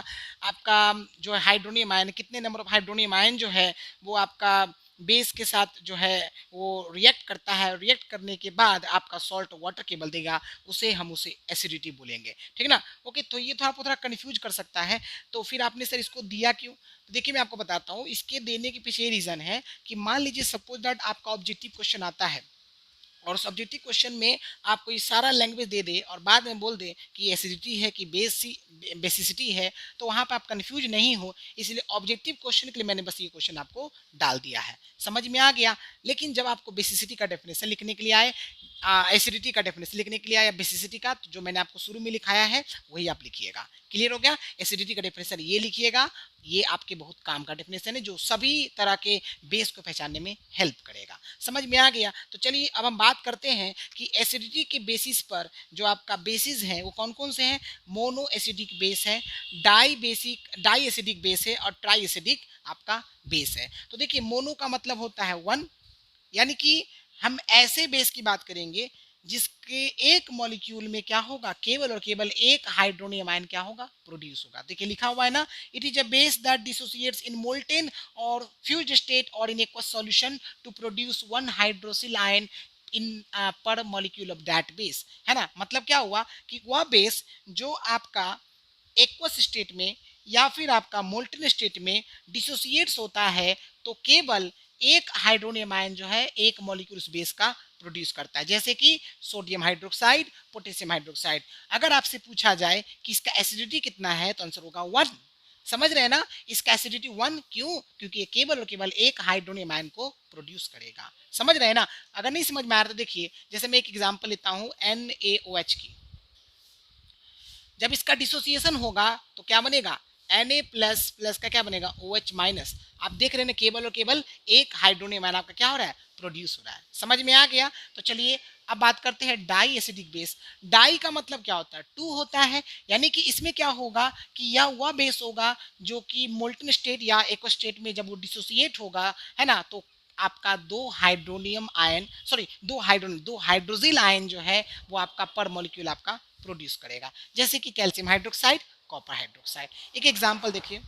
आपका जो है हाइड्रोनियम आयन, कितने नंबर ऑफ हाइड्रोनियम आयन जो है वो आपका बेस के साथ जो है वो रिएक्ट करता है, रिएक्ट करने के बाद आपका सॉल्ट वाटर केबल देगा, उसे एसिडिटी बोलेंगे, ठीक ना। ओके, तो ये थोड़ा कंफ्यूज कर सकता है। तो फिर आपने सर इसको दिया क्यों, तो देखिए मैं आपको बताता हूँ इसके देने के पीछे रीजन है कि मान लीजिए सपोज दैट आपका ऑब्जेक्टिव क्वेश्चन आता है, और उस ऑब्जेक्टिव क्वेश्चन में आपको ये सारा लैंग्वेज दे दे और बाद में बोल दे कि एसिडिटी है कि बेसिसिटी है, तो वहाँ पर आप कंफ्यूज नहीं हो, इसलिए ऑब्जेक्टिव क्वेश्चन के लिए मैंने बस ये क्वेश्चन आपको डाल दिया है। समझ में आ गया। लेकिन जब आपको बेसिसिटी का डेफिनेशन लिखने के लिए आए, एसिडिटी का डेफिनेशन लिखने के लिए आया, बेसिसिटी का तो जो मैंने आपको शुरू में लिखाया है वही आप लिखिएगा। क्लियर हो गया। एसिडिटी का डेफिनेशन ये लिखिएगा, ये आपके बहुत काम का डेफिनेशन है जो सभी तरह के बेस को पहचानने में हेल्प करेगा। समझ में आ गया। तो चलिए अब हम बात करते हैं कि एसिडिटी के बेसिस पर जो आपका बेसिस हैं वो कौन कौन से हैं। मोनो एसिडिक बेस है, डाई एसिडिक बेस है, और ट्राई एसिडिक आपका बेस है। तो देखिए मोनो का मतलब होता है 1, यानी कि हम ऐसे बेस की बात करेंगे जिसके एक मॉलिक्यूल में क्या होगा, केवल और केवल एक हाइड्रोनियम आयन क्या होगा, प्रोड्यूस होगा। देखिए लिखा हुआ है ना, it is a base that dissociates in molten और फ्यूज्ड स्टेट और in aqueous solution to produce one hydroxyl ion in per molecule of that base, है ना। मतलब क्या हुआ कि वह बेस जो आपका एक्वस स्टेट में या फिर आपका मोल्टन स्टेट में डिसोसिएट्स होता है, तो केवल एक हाइड्रोनियम आयन जो है एक मॉलिक्यूल उस बेस का प्रोड्यूस करता है, जैसे कि सोडियम हाइड्रोक्साइड, पोटेशियम हाइड्रोक्साइड। अगर आपसे पूछा जाए कि इसका एसिडिटी कितना है तो आंसर होगा 1। समझ रहे हैं ना, इसका एसिडिटी 1 क्यों, क्योंकि ये केवल और केवल एक हाइड्रोनियम आयन को प्रोड्यूस करेगा। समझ रहे हैं ना। अगर नहीं समझ में आ रहा तो देखिए, जैसे मैं एक एग्जांपल लेता हूं NaOH की। जब इसका डिसोसिएशन होगा तो क्या बनेगा, Na प्लस प्लस का क्या बनेगा, OH माइनस। आप देख रहे हैं केवल और केवल एक हाइड्रोनियम आयन आपका क्या हो रहा है, प्रोड्यूस हो रहा है। समझ में आ गया। तो चलिए अब बात करते हैं डाई एसिडिक बेस। डाई का मतलब क्या होता है, 2 होता है, यानी कि इसमें क्या होगा कि यह वह बेस होगा जो कि मोल्टन स्टेट या एक्व स्टेट में जब वो डिसोसिएट होगा, है ना, तो आपका दो हाइड्रोनियम आयन, सॉरी दो हाइड्रोजिल आयन जो है वो आपका पर मॉलिक्यूल आपका प्रोड्यूस करेगा, जैसे कि कैल्शियम हाइड्रोक्साइड, कॉपर हाइड्रोक्साइड। एक एग्जांपल देखिए,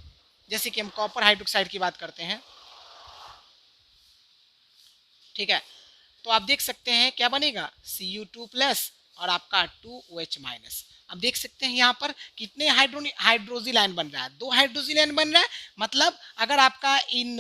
जैसे कि हम कॉपर हाइड्रोक्साइड की बात करते हैं, ठीक है, तो आप देख सकते हैं क्या बनेगा, Cu2 प्लस और आपका 2OH माइनस। अब देख सकते हैं यहाँ पर कितने हाइड्रोजिल आयन बन रहा है, 2 हाइड्रोजिल आयन बन रहा है। मतलब अगर आपका इन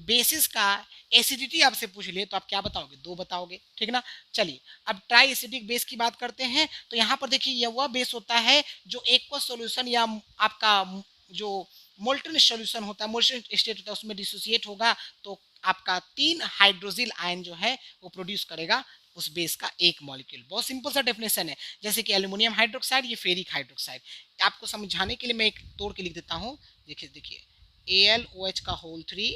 बेसिस का एसिडिटी आपसे पूछ ले तो आप क्या बताओगे, 2 बताओगे, ठीक ना। चलिए अब ट्राई एसिडिक बेस की बात करते हैं। तो यहाँ पर देखिए यह वह बेस होता है जो एक्वस सॉल्यूशन या आपका जो मोल्टन सॉल्यूशन होता है, मोल्टन स्टेट होता है, उसमें डिसोसिएट होगा तो आपका 3 हाइड्रोजिल आयन जो है वो प्रोड्यूस करेगा उस बेस का एक मॉलिक्यूल। बहुत सिंपल सा डेफिनेशन है, जैसे कि एल्यूमिनियम हाइड्रोक्साइड, ये फेरिक हाइड्रोक्साइड। आपको समझाने के लिए मैं एक तोड़ के लिख देता हूँ। देखिए देखिए AlOH का होल 3,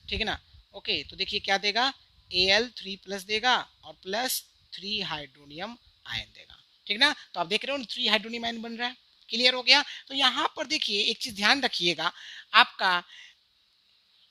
ठीक है ना। ओके तो देखिए क्या देगा, Al3 प्लस देगा और प्लस 3 हाइड्रोनियम आयन देगा, ठीक ना। तो आप देख रहे हो 3 हाइड्रोनियम आयन बन रहा है। क्लियर हो गया। तो यहाँ पर देखिए एक चीज ध्यान रखिएगा, आपका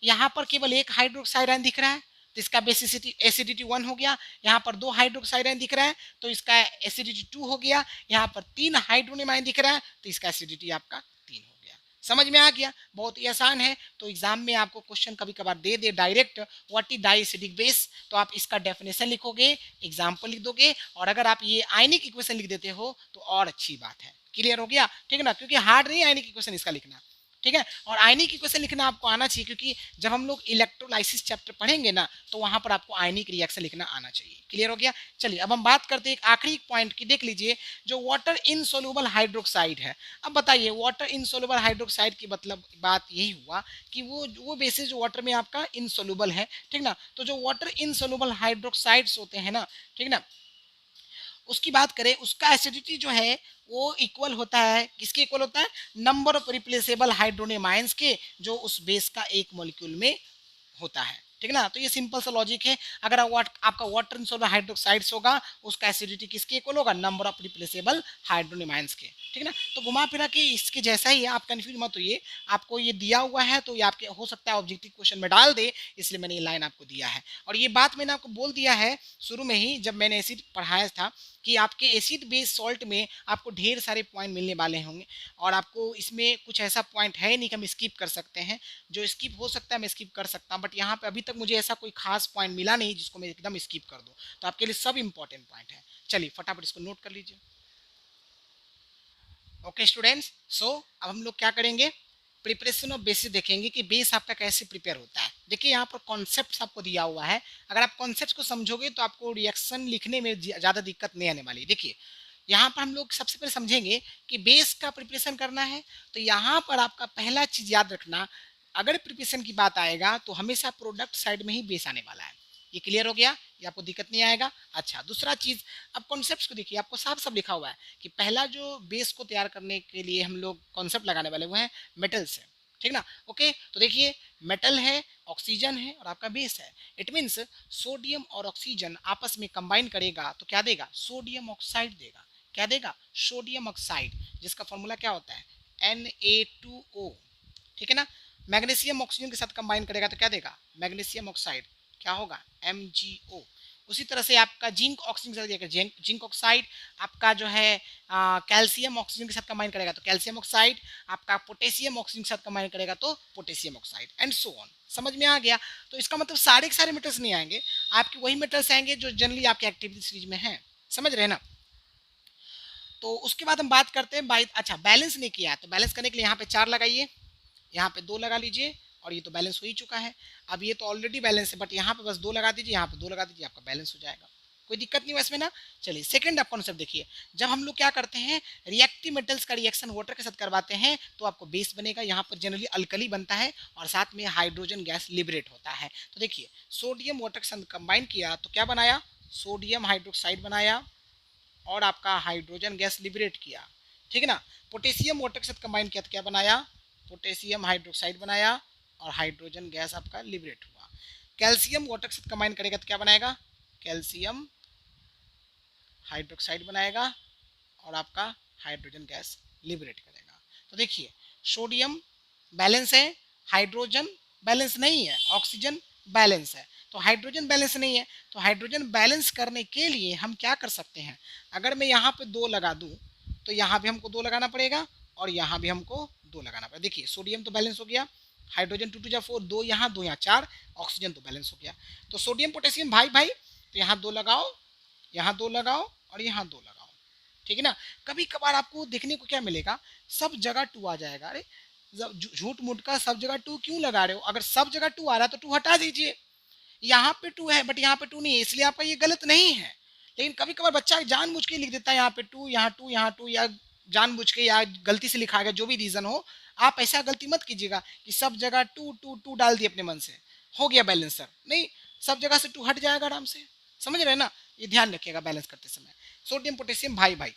यहाँ पर केवल एक हाइड्रोक्साइड आयन दिख रहा है तो इसका बेसिसिटी एसिडिटी 1 हो गया। यहाँ पर 2 हाइड्रोक्साइड आयन दिख रहा है तो इसका एसिडिटी 2 हो गया। यहाँ पर 3 हाइड्रोनियम आयन दिख रहा है तो इसका एसिडिटी आपका 3 हो गया। समझ में आ गया, बहुत ही आसान है। तो एग्जाम में आपको क्वेश्चन कभी कभार दे दे direct what is diacidic base, तो आप इसका डेफिनेशन लिखोगे, एग्जाम्पल लिख दोगे, और अगर आप ये आयनिक इक्वेशन लिख देते हो तो और अच्छी बात है। क्लियर हो गया, ठीक है ना, क्योंकि हार्ड नहीं आयनिक इक्वेशन इसका लिखना, ठीक है। और आयनिक इक्वेशन लिखना आपको आना चाहिए, क्योंकि जब हम लोग इलेक्ट्रोलाइसिस चैप्टर पढ़ेंगे ना तो वहां पर आपको आयनिक रिएक्शन लिखना आना चाहिए। क्लियर हो गया। चलिए अब हम बात करते हैं एक आखिरी पॉइंट की, देख लीजिए जो वाटर इनसोल्यूबल हाइड्रोक्साइड है। अब बताइए वाटर इनसोल्यूबल हाइड्रोक्साइड की मतलब बात यही हुआ कि वो बेसिस जो वाटर में आपका इनसोल्यूबल है, ठीक ना। तो जो वाटर इनसोल्यूबल हाइड्रोक्साइड्स होते हैं ना, ठीक ना, उसकी बात करें, उसका एसिडिटी जो है वो इक्वल होता है, किसके इक्वल होता है, number of replaceable hydronium ions के जो उस बेस का एक मॉलिक्यूल में होता है, ठीक ना। तो ये सिंपल सा लॉजिक है। अगर आपका वाटर इनसोल्यूबल हाइड्रोक्साइड्स होगा उसका एसिडिटी किसके इक्वल होगा, number of replaceable hydronium ions के, ठीक ना। तो घुमा फिरा के इसके जैसा ही है, आप कंफ्यूज मत होइए। आपको ये दिया हुआ है तो ये आपके हो सकता है ऑब्जेक्टिव क्वेश्चन में डाल दे, इसलिए मैंने ये लाइन आपको दिया है। और ये बात मैंने आपको बोल दिया है शुरू में ही जब मैंने एसिड पढ़ाया था कि आपके एसिड बेस सॉल्ट में आपको ढेर सारे पॉइंट मिलने वाले होंगे, और आपको इसमें कुछ ऐसा पॉइंट है नहीं कि हम स्किप कर सकते हैं। जो स्किप हो सकता है मैं स्किप कर सकता हूँ, बट यहाँ पे अभी तक मुझे ऐसा कोई खास पॉइंट मिला नहीं जिसको मैं एकदम स्किप कर दूँ। तो आपके लिए सब इंपॉर्टेंट पॉइंट है। चलिए फटाफट इसको नोट कर लीजिए। ओके स्टूडेंट्स, सो अब हम लोग क्या करेंगे, प्रिपरेशन ऑफ बेसिस देखेंगे कि बेस आपका कैसे प्रिपेयर होता है। देखिए यहाँ पर कॉन्सेप्ट आपको दिया हुआ है, अगर आप कॉन्सेप्ट को समझोगे तो आपको रिएक्शन लिखने में ज़्यादा दिक्कत नहीं आने वाली। देखिए यहाँ पर हम लोग सबसे पहले समझेंगे कि बेस का प्रिपरेशन करना है। तो यहाँ पर आपका पहला चीज़ याद रखना, अगर प्रिपरेशन की बात आएगा तो हमेशा प्रोडक्ट साइड में ही बेस आने वाला है। ये क्लियर हो गया, ये आपको दिक्कत नहीं आएगा। अच्छा दूसरा चीज़, अब कॉन्सेप्ट को देखिए, आपको साफ साफ लिखा हुआ है कि पहला जो बेस को तैयार करने के लिए हम लोग कॉन्सेप्ट लगाने वाले वो है मेटल से, ठीक ना। ओके तो देखिए मेटल है, ऑक्सीजन है और आपका बेस है। इट मीन्स सोडियम और ऑक्सीजन आपस में कंबाइन करेगा तो क्या देगा, सोडियम ऑक्साइड देगा। क्या देगा, सोडियम ऑक्साइड, जिसका फॉर्मूला क्या होता है Na2O, ठीक है ना। मैग्नीशियम ऑक्सीजन के साथ कंबाइन करेगा तो क्या देगा, मैग्नीशियम ऑक्साइड, क्या होगा MgO। उसी तरह से आपका जिंक ऑक्सीजन के साथ देगा जिंक ऑक्साइड, आपका जो है कैल्शियम ऑक्सीजन के साथ कंबाइन करेगा तो कैल्शियम ऑक्साइड, आपका पोटेशियम ऑक्सीजन के साथ कंबाइन करेगा तो potassium oxide, and so on. समझ में आ गया। तो इसका मतलब सारे के सारे मेटल्स नहीं आएंगे, आपके वही मेटल्स आएंगे जो जनरली आपके एक्टिविटी सीरीज में हैं। समझ रहे हैं ना। तो उसके बाद हम बात करते हैं अच्छा बैलेंस नहीं किया, तो बैलेंस करने के लिए यहाँ पे 4 लगाइए, यहाँ पे 2 लगा लीजिए, और ये तो बैलेंस हो ही चुका है। अब ये तो ऑलरेडी बैलेंस है, बट यहाँ पे बस 2 लगा दीजिए, यहाँ पे 2 लगा दीजिए, आपका बैलेंस हो जाएगा। कोई दिक्कत नहीं है इसमें ना। चलिए सेकंड आप कॉन्सेप्ट देखिए, जब हम लोग क्या करते हैं रिएक्टिव मेटल्स का रिएक्शन वाटर के साथ करवाते हैं तो आपको बेस बनेगा, यहाँ पर जनरली अल्कली बनता है और साथ में हाइड्रोजन गैस लिबरेट होता है। तो देखिए सोडियम वाटर के साथ कंबाइन किया तो क्या बनाया, सोडियम हाइड्रोक्साइड बनाया और आपका हाइड्रोजन गैस लिबरेट किया, ठीक है ना। पोटेशियम वाटर के साथ कंबाइन किया तो क्या बनाया, पोटेशियम हाइड्रोक्साइड बनाया और हाइड्रोजन गैस आपका लिबरेट हुआ। कैल्शियम वाटर के साथ कंबाइन करेगा तो क्या बनाएगा, कैल्शियम हाइड्रोक्साइड बनाएगा और आपका हाइड्रोजन गैस लिबरेट करेगा। तो देखिए सोडियम बैलेंस है, हाइड्रोजन बैलेंस नहीं है, ऑक्सीजन बैलेंस है। तो हाइड्रोजन बैलेंस नहीं है, तो हाइड्रोजन बैलेंस करने के लिए हम क्या कर सकते हैं, अगर मैं यहाँ पे 2 लगा दूँ तो यहाँ भी हमको 2 लगाना पड़ेगा और यहाँ भी हमको 2 लगाना पड़ेगा। देखिए सोडियम तो बैलेंस हो गया, हाइड्रोजन 2 2 4, 2 यहाँ 2 यहाँ 4, ऑक्सीजन तो बैलेंस हो गया। तो सोडियम पोटेशियम भाई भाई, तो यहाँ 2 लगाओ, यहाँ 2 लगाओ और यहाँ 2 लगाओ, ठीक है ना। कभी कभार आपको देखने को क्या मिलेगा, सब जगह 2 आ जाएगा। अरे झूठ मूठ का सब जगह 2 क्यों लगा रहे हो, अगर सब जगह 2 आ रहा है तो 2 हटा दीजिए। यहाँ पे 2 है बट यहाँ पे 2 नहीं है, इसलिए आपका ये गलत नहीं है। लेकिन कभी कभार बच्चा जानबूझ के लिख देता है यहाँ पे 2 यहाँ 2 यहाँ 2, या जानबूझ के या गलती से लिखा गया, जो भी रीजन हो। आप ऐसा गलती मत कीजिएगा कि सब जगह 2 2 2 डाल दिए अपने मन से, हो गया बैलेंसर, नहीं, सब जगह से 2 हट जाएगा आराम से, समझ रहे हैं ना। ये ध्यान रखिएगा बैलेंस करते समय। सोडियम पोटेशियम भाई भाई।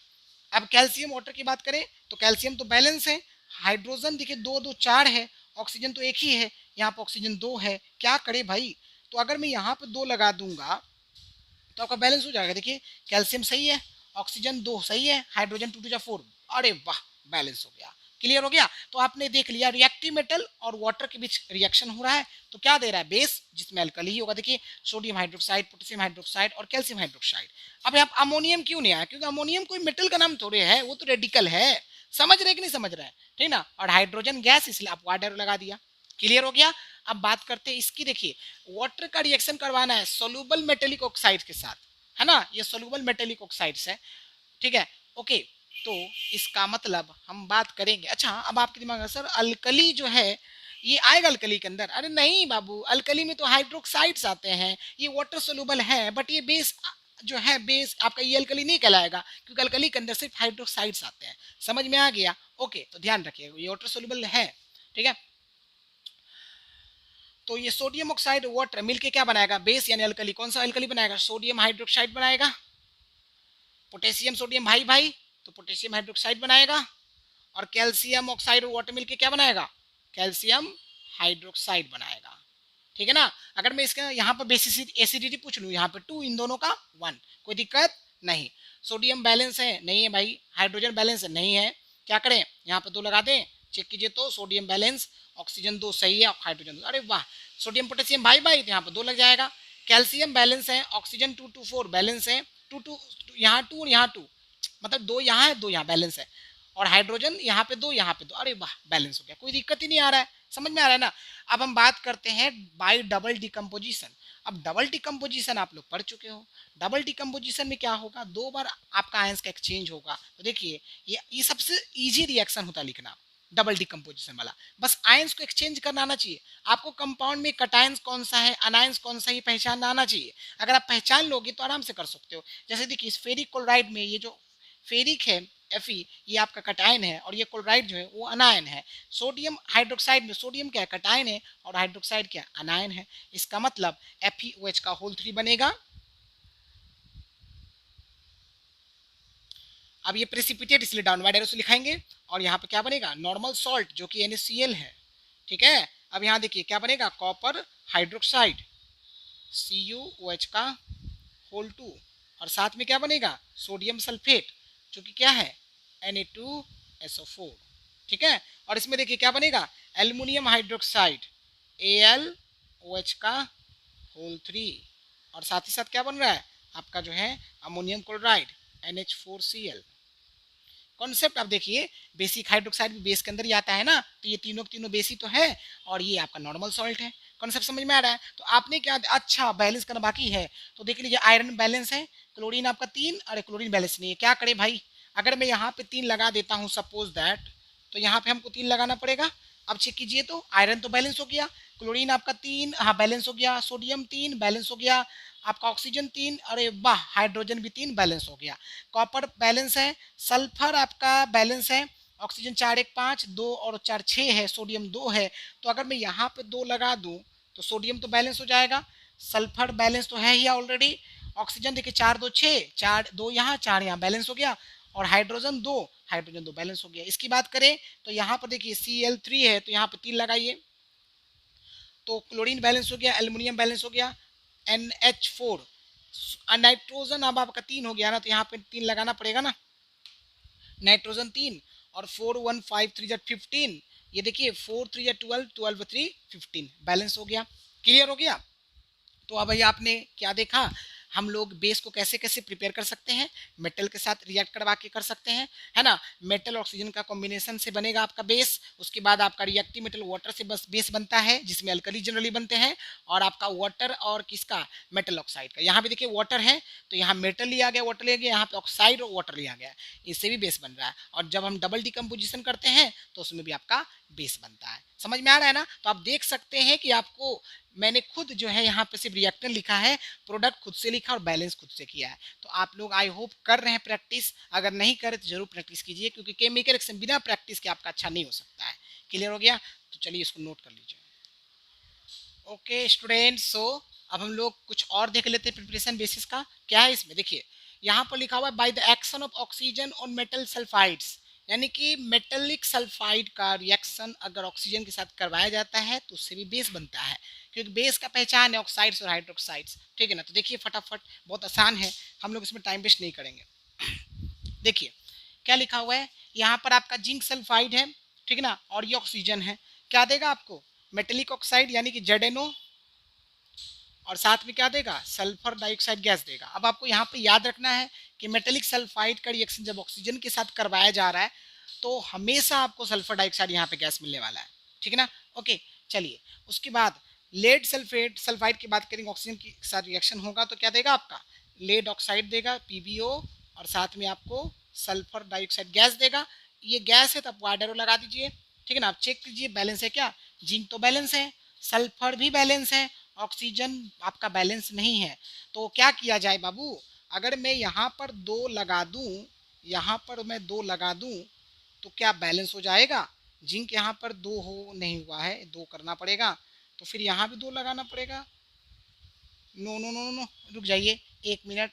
अब कैल्शियम वाटर की बात करें तो कैल्शियम तो बैलेंस है, हाइड्रोजन देखिए 2 2 4 है, ऑक्सीजन तो एक ही है, यहाँ पर ऑक्सीजन 2 है, क्या करे भाई। तो अगर मैं यहाँ पे 2 लगा दूंगा तो आपका बैलेंस हो जाएगा। देखिए कैल्शियम सही है, ऑक्सीजन 2 सही है, हाइड्रोजन 2 2 4, अरे वाह बैलेंस हो गया, क्लियर हो गया। तो आपने देख लिया रिएक्टिव मेटल और वाटर के बीच रिएक्शन हो रहा है तो क्या दे रहा है, बेस जिसमें अल्कली ही होगा। देखिए सोडियम हाइड्रोक्साइड, पोटेशियम हाइड्रोक्साइड और कैल्शियम हाइड्रोक्साइड। अब यहाँ अमोनियम क्यों नहीं आया, क्योंकि अमोनियम कोई मेटल का नाम थोड़े है, वो तो रेडिकल है, समझ रहे कि नहीं समझ रहे हैं, ठीक ना। और हाइड्रोजन गैस इसलिए आप वाटर लगा दिया, क्लियर हो गया। अब बात करते हैं इसकी, देखिए वाटर का रिएक्शन करवाना है सोल्यूबल मेटेलिक ऑक्साइड के साथ, है ना, ये सोल्यूबल मेटेलिक ऑक्साइड्स है, ठीक है, ओके। तो इसका मतलब हम बात करेंगे, अच्छा अब आपके दिमाग में सर अल्कली जो है ये आएगा अल्कली के अंदर, अरे नहीं बाबू, अल्कली में तो हाइड्रोक्साइड्स आते हैं, ये वाटर सोल्यूबल है, बट ये बेस जो है बेस आपका ये अल्कली नहीं कहलाएगा, क्योंकि अल्कली के अंदर सिर्फ हाइड्रोक्साइड्स आते हैं, समझ में आ गया, ओके। तो ध्यान रखिएगा ये वाटर सोल्यूबल है, ठीक है। तो ये सोडियम ऑक्साइड वाटर मिलके क्या बनाएगा, बेस यानी अल्कली, कौन सा अल्कली बनाएगा, सोडियम हाइड्रोक्साइड बनाएगा। पोटेशियम सोडियम भाई भाई, तो पोटेशियम हाइड्रोक्साइड बनाएगा। और कैल्शियम ऑक्साइड और वाटर मिलके क्या बनाएगा, कैल्शियम हाइड्रोक्साइड बनाएगा, ठीक है ना। अगर मैं इसका यहाँ पर बेसिस एसिडिटी पूछ लूँ, यहाँ पे 2, इन दोनों का 1, कोई दिक्कत नहीं। सोडियम बैलेंस है, नहीं है भाई, हाइड्रोजन बैलेंस है, नहीं है, क्या करें, यहाँ पे 2 लगा दें, चेक कीजिए तो सोडियम बैलेंस, ऑक्सीजन 2 सही है, हाइड्रोजन 2, अरे वाह। सोडियम पोटेशियम भाई भाई, तो यहाँ पे 2 लग जाएगा। कैल्शियम बैलेंस है, ऑक्सीजन 2 2 4 बैलेंस है, 2 2 यहाँ 2 और यहाँ 2, मतलब 2 यहाँ है 2 यहाँ बैलेंस है, और हाइड्रोजन यहाँ पे 2 यहाँ पे 2, अरे वाह बैलेंस हो गया, कोई दिक्कत ही नहीं आ रहा है, समझ में आ रहा है ना। अब हम बात करते हैं बाय डबल डिकम्पोजिशन। अब डबल डिकम्पोजिशन आप लोग पढ़ चुके हो, डबल डिकम्पोजिशन में क्या होगा, 2 बार आपका आयंस का एक्सचेंज होगा। तो देखिए ये सबसे इजी रिएक्शन होता है लिखना, डबल डिकम्पोजिशन वाला, बस आयंस को एक्सचेंज करना आना चाहिए आपको। कंपाउंड में कटायंस कौन सा है, अनायंस कौन सा है, पहचानना आना चाहिए। अगर आप पहचान लोगे तो आराम से कर सकते हो। जैसे देखिए इस फेरिक क्लोराइड में ये जो फेरिक है Fe, ये आपका कटायन है और ये क्लोराइड जो है वो अनायन है। सोडियम हाइड्रोक्साइड में सोडियम क्या है, कटायन है, और हाइड्रोक्साइड क्या है, अनायन है। इसका मतलब FeOH का होल 3 बनेगा। अब ये प्रेसिपिटेट इसलिए डाउनवर्ड एरो से लिखाएंगे, और यहाँ पे क्या बनेगा, नॉर्मल सॉल्ट जो कि NaCl है, ठीक है। अब यहाँ देखिए क्या बनेगा, कॉपर हाइड्रोक्साइड CuOH का होल 2, और साथ में क्या बनेगा, सोडियम सल्फेट जो कि क्या है Na2SO4, ठीक है। और इसमें देखिए क्या बनेगा, एल्युमिनियम हाइड्रोक्साइड AlOH का होल 3, और साथ ही साथ क्या बन रहा है आपका जो है अमोनियम क्लोराइड NH4Cl। कॉन्सेप्ट आप देखिए, बेसिक हाइड्रोक्साइड भी बेस के अंदर ही आता है ना, तो ये तीनों तीनों बेस ही तो है, और ये आपका नॉर्मल सॉल्ट है। कॉन्सेप्ट समझ में आ रहा है। तो आपने क्या, अच्छा बैलेंस करना बाकी है, तो देख लीजिए आयरन बैलेंस है, क्लोरीन आपका 3, अरे क्लोरीन बैलेंस नहीं है, क्या करे भाई। अगर मैं यहाँ पे 3 लगा देता हूँ सपोज दैट, तो यहाँ पे हमको 3 लगाना पड़ेगा, अब चेक कीजिए तो आयरन तो बैलेंस हो गया, क्लोरीन आपका 3, हाँ बैलेंस हो गया, सोडियम 3 बैलेंस हो गया, आपका ऑक्सीजन 3, अरे वाह हाइड्रोजन भी 3 बैलेंस हो गया, कॉपर बैलेंस है, सल्फर आपका बैलेंस है, ऑक्सीजन 4 1 5 2 और 4 6 है, सोडियम 2 है। तो अगर मैं यहाँ पे 2 लगा दूं तो सोडियम तो बैलेंस हो जाएगा, सल्फर बैलेंस तो है ही ऑलरेडी, ऑक्सीजन देखिए 4 2 6, 4 2 यहाँ 4 यहाँ बैलेंस हो गया, और हाइड्रोजन 2 बैलेंस हो गया। इसकी बात करें तो यहाँ पर देखिए Cl3 है तो यहाँ पे 3 लगाइए, तो क्लोरीन बैलेंस हो गया, एल्युमिनियम बैलेंस हो गया, NH4 नाइट्रोजन अब आपका 3 हो गया ना, तो यहाँ पे 3 लगाना पड़ेगा ना, नाइट्रोजन 3, और 4 1 5 3 जा 15, ये देखिए 4 3 जा 12 12 3 15 बैलेंस हो गया। क्लियर हो गया। तो अब भैया आपने क्या देखा, हम लोग बेस को कैसे कैसे प्रिपेयर कर सकते हैं, मेटल के साथ रिएक्ट करवा के कर सकते हैं, है ना, मेटल ऑक्सीजन का कॉम्बिनेशन से बनेगा आपका बेस, उसके बाद आपका रिएक्टिव मेटल वाटर से बस बेस बनता है जिसमें अल्कली जनरली बनते हैं, और आपका वाटर और किसका, मेटल ऑक्साइड का, यहाँ पे देखिए वाटर है तो यहाँ मेटल लिया गया, वाटर लिया गया, यहाँ पे ऑक्साइड और वाटर लिया गया, इससे भी बेस बन रहा है, और जब हम डबल डिकम्पोजिशन करते हैं तो उसमें भी आपका बेस बनता है। समझ में आ रहा है ना। तो आप देख सकते हैं कि आपको मैंने खुद जो है यहाँ पे सिर्फ रिएक्टेंट लिखा है, प्रोडक्ट खुद से लिखा और बैलेंस खुद से किया है। तो आप लोग आई होप कर रहे हैं प्रैक्टिस, अगर नहीं करे तो जरूर प्रैक्टिस कीजिए, क्योंकि केमिकल रिएक्शन बिना प्रैक्टिस के आपका अच्छा नहीं हो सकता है। क्लियर हो गया। तो चलिए इसको नोट कर लीजिए। ओके स्टूडेंट्स, सो अब हम लोग कुछ और देख लेते हैं प्रिपरेशन बेसिस का। क्या है इसमें, देखिए यहाँ पर लिखा हुआ है by the action of oxygen on metal sulphides, यानी कि मेटेलिक सल्फाइड का रिएक्शन अगर ऑक्सीजन के साथ करवाया जाता है तो उससे भी बेस बनता है, क्योंकि बेस का पहचान है ऑक्साइड्स और हाइड्रोक्साइड्स। ठीक है ना। तो देखिए फटाफट, बहुत आसान है, हम लोग इसमें टाइम वेस्ट नहीं करेंगे। देखिए क्या लिखा हुआ है, यहाँ पर आपका जिंक सल्फाइड है, ठीक है ना, और ये ऑक्सीजन है, क्या देगा आपको, मेटेलिक ऑक्साइड यानी कि ZNO, और साथ में क्या देगा, सल्फर डाइऑक्साइड गैस देगा। अब आपको यहाँ पे याद रखना है कि मेटेलिक सल्फाइड का रिएक्शन जब ऑक्सीजन के साथ करवाया जा रहा है तो हमेशा आपको सल्फर डाइऑक्साइड यहाँ पे गैस मिलने वाला है। ठीक है ना। ओके चलिए, उसके बाद लेड सल्फेट सल्फाइड की बात करेंगे, ऑक्सीजन के साथ रिएक्शन होगा तो क्या देगा आपका, लेड ऑक्साइड देगा PbO, और साथ में आपको सल्फर डाइऑक्साइड गैस देगा। ये गैस है तो आप वाइड एरो लगा दीजिए। ठीक है ना। आप चेक कीजिए बैलेंस है क्या, जिंक तो बैलेंस है, सल्फर भी बैलेंस है, ऑक्सीजन आपका बैलेंस नहीं है। तो क्या किया जाए बाबू, अगर मैं यहाँ पर 2 लगा दूं, यहाँ पर मैं 2 लगा दूं तो क्या बैलेंस हो जाएगा, जिंक यहाँ पर 2 हो नहीं हुआ है, 2 करना पड़ेगा, तो फिर यहाँ भी 2 लगाना पड़ेगा। नो नो नो नो, रुक जाइए 1 मिनट,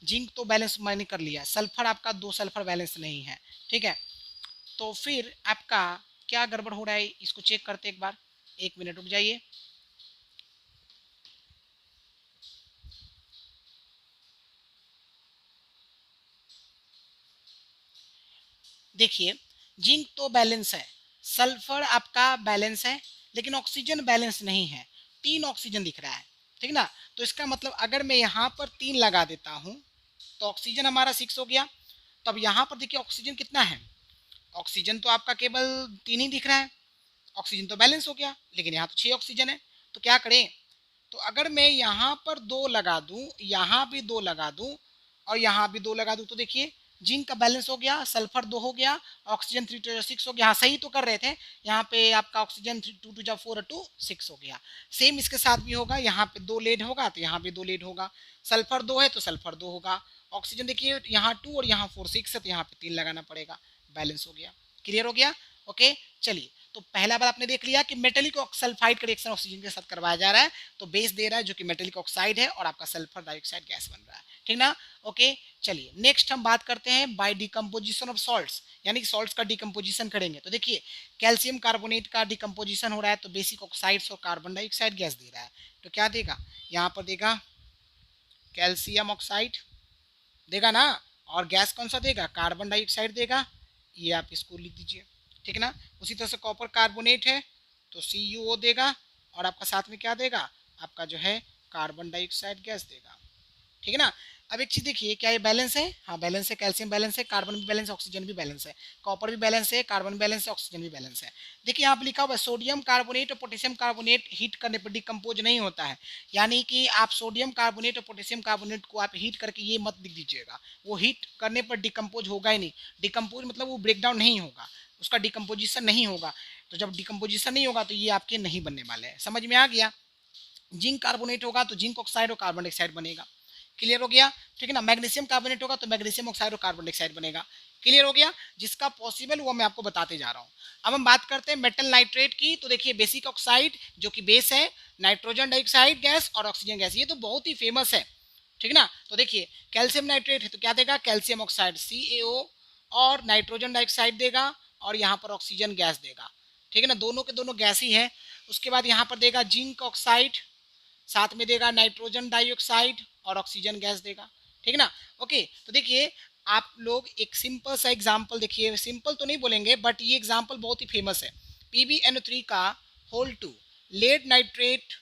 जिंक तो बैलेंस मैंने कर लिया, सल्फर आपका 2 सल्फर बैलेंस नहीं है। ठीक है, तो फिर आपका क्या गड़बड़ हो रहा है, इसको चेक करते एक बार, 1 मिनट रुक जाइए। देखिए जिंक तो बैलेंस है, सल्फर आपका बैलेंस है, लेकिन ऑक्सीजन बैलेंस नहीं है, 3 ऑक्सीजन दिख रहा है। ठीक ना। तो इसका मतलब अगर मैं यहाँ पर 3 लगा देता हूँ तो ऑक्सीजन हमारा 6 हो गया। तब यहाँ पर देखिए ऑक्सीजन कितना है, ऑक्सीजन तो आपका केवल 3 ही दिख रहा है, ऑक्सीजन तो बैलेंस हो गया, लेकिन यहाँ तो 6 ऑक्सीजन है। तो क्या करें, तो अगर मैं यहाँ पर 2 लगा दूँ, यहाँ भी 2 लगा दूँ, और यहाँ भी 2 लगा दूँ, तो देखिए जिंक का बैलेंस हो गया, सल्फर 2 हो गया, ऑक्सीजन 3 2 6 हो गया। हाँ सही तो कर रहे थे, यहाँ पे आपका ऑक्सीजन 2 2 4 और 2 6 हो गया। सेम इसके साथ भी होगा, यहाँ पे 2 लेड होगा तो यहाँ भी 2 लेड होगा, सल्फर 2 है तो सल्फर 2 होगा, ऑक्सीजन देखिए यहाँ 2 और यहाँ 4 6 है तो यहाँ पे 3 लगाना पड़ेगा, बैलेंस हो गया। क्लियर हो गया। ओके चलिए, तो पहला बार आपने देख लिया कि मेटेलिक सल्फाइड का रिएक्शन ऑक्सीजन के साथ करवाया जा रहा है तो बेस दे रहा है जो कि मेटेलिक ऑक्साइड है, और आपका सल्फर डाइऑक्साइड गैस बन रहा है। ठीक ना। ओके चलिए नेक्स्ट हम बात करते हैं बाय डिकम्पोजिशन ऑफ सॉल्ट्स, यानी कि सॉल्ट्स का डिकम्पोजिशन करेंगे। तो देखिए कैल्शियम कार्बोनेट का डिकम्पोजिशन हो रहा है तो बेसिक ऑक्साइड्स और कार्बन डाइऑक्साइड गैस दे रहा है, तो क्या देगा, यहाँ पर देगा कैल्शियम ऑक्साइड देगा ना, और गैस कौन सा देगा, कार्बन डाइऑक्साइड देगा, ये आप इसको लिख दीजिए। ठीक है ना। उसी तरह से कॉपर कार्बोनेट है तो CuO देगा, और आपका साथ में क्या देगा, आपका जो है कार्बन डाइऑक्साइड गैस देगा। ठीक है ना। अब एक चीज देखिए, क्या ये बैलेंस है, हाँ बैलेंस है, कैल्शियम बैलेंस है, कार्बन भी बैलेंस है, ऑक्सीजन भी बैलेंस है, कॉपर भी बैलेंस है, कार्बन भी बैलेंस है, ऑक्सीजन भी बैलेंस है। देखिए यहाँ पे लिखा हुआ है सोडियम कार्बोनेट और पोटेशियम कार्बोनेट हीट करने पर डिकम्पोज नहीं होता है, यानी कि आप सोडियम कार्बोनेट और पोटेशियम कार्बोनेट को आप हीट करके ये मत लिख दीजिएगा, वो हीट करने पर डिकम्पोज होगा ही नहीं, डिकम्पोज मतलब वो ब्रेक डाउन नहीं होगा, उसका डिकम्पोजिशन नहीं होगा। तो जब डिकम्पोजिशन नहीं होगा तो ये आपके नहीं बनने वाले हैं। समझ में आ गया? जिंक कार्बोनेट होगा तो जिंक ऑक्साइड और कार्बन डाइऑक्साइड बनेगा। क्लियर हो गया? ठीक है ना। मैग्नीशियम कार्बोनेट होगा तो मैग्नीशियम ऑक्साइड और कार्बन डाइऑक्साइड बनेगा। क्लियर हो गया? जिसका पॉसिबल हुआ मैं आपको बताते जा रहा हूँ। अब हम बात करते हैं मेटल नाइट्रेट की। तो देखिए बेसिक ऑक्साइड जो कि बेस है, नाइट्रोजन डाइऑक्साइड गैस और ऑक्सीजन गैस, ये तो बहुत ही फेमस है। ठीक है ना। तो देखिए कैल्शियम नाइट्रेट है तो क्या देगा, कैल्शियम ऑक्साइड CaO और नाइट्रोजन डाइऑक्साइड देगा और यहाँ पर ऑक्सीजन गैस देगा। ठीक है ना, दोनों के दोनों गैस ही है। उसके बाद यहाँ पर देगा जिंक ऑक्साइड, साथ में देगा नाइट्रोजन डाइऑक्साइड और ऑक्सीजन गैस देगा। ठीक है ना। ओके, तो देखिए आप लोग एक सिंपल सा एग्जांपल देखिए, सिंपल तो नहीं बोलेंगे बट ये एग्जांपल बहुत ही फेमस है। PbNO3 का होल 2 लेड नाइट्रेट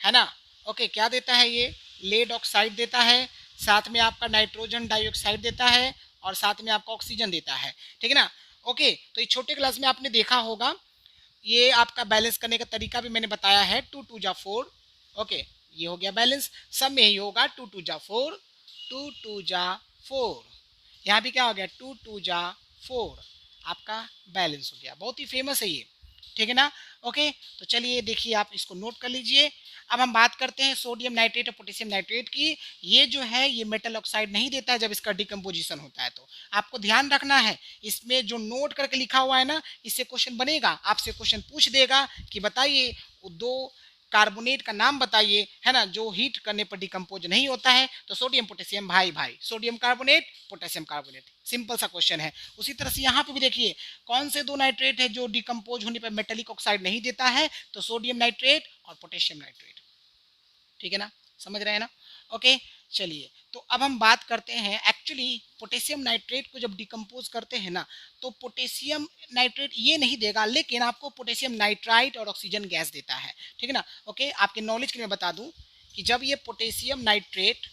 है ना। ओके, क्या देता है ये, लेड ऑक्साइड देता है, साथ में आपका नाइट्रोजन डाइऑक्साइड देता है और साथ में आपका ऑक्सीजन देता है। ठीक है ना। ओके, तो ये छोटे क्लास में आपने देखा होगा, ये आपका बैलेंस करने का तरीका भी मैंने बताया है, 2 2 जा 4। ओके, ये हो गया बैलेंस, सब में ही होगा 2 2 जा 4, 2 2 जा 4। यहाँ भी क्या हो गया, 2 2 जा 4, आपका बैलेंस हो गया। बहुत ही फेमस है ये। ठीक है ना। ओके, तो चलिए देखिए आप इसको नोट कर लीजिए। अब हम बात करते हैं सोडियम नाइट्रेट और पोटेशियम नाइट्रेट की। ये जो है ये मेटल ऑक्साइड नहीं देता है जब इसका डिकम्पोजिशन होता है। तो आपको ध्यान रखना है, इसमें जो नोट करके लिखा हुआ है ना, इससे क्वेश्चन बनेगा, आपसे क्वेश्चन पूछ देगा कि बताइए दो कार्बोनेट का नाम बताइए, है ना, जो हीट करने पर डिकम्पोज नहीं होता है। तो सोडियम पोटेशियम, भाई भाई sodium carbonate potassium carbonate, simple सा क्वेश्चन है। उसी तरह से यहाँ पे भी देखिए कौन से दो नाइट्रेट है जो डिकम्पोज होने पर मेटेलिक ऑक्साइड नहीं देता है, तो सोडियम नाइट्रेट और पोटेशियम नाइट्रेट। ठीक है ना, समझ रहे हैं ना। ओके, चलिए तो अब हम बात करते हैं एक्चुअली पोटेशियम नाइट्रेट को जब डिकम्पोज करते हैं ना, तो पोटेशियम नाइट्रेट ये नहीं देगा, लेकिन आपको पोटेशियम नाइट्राइट और ऑक्सीजन गैस देता है। ठीक है ना। ओके, आपके नॉलेज के लिए बता दूं कि जब ये पोटेशियम नाइट्रेट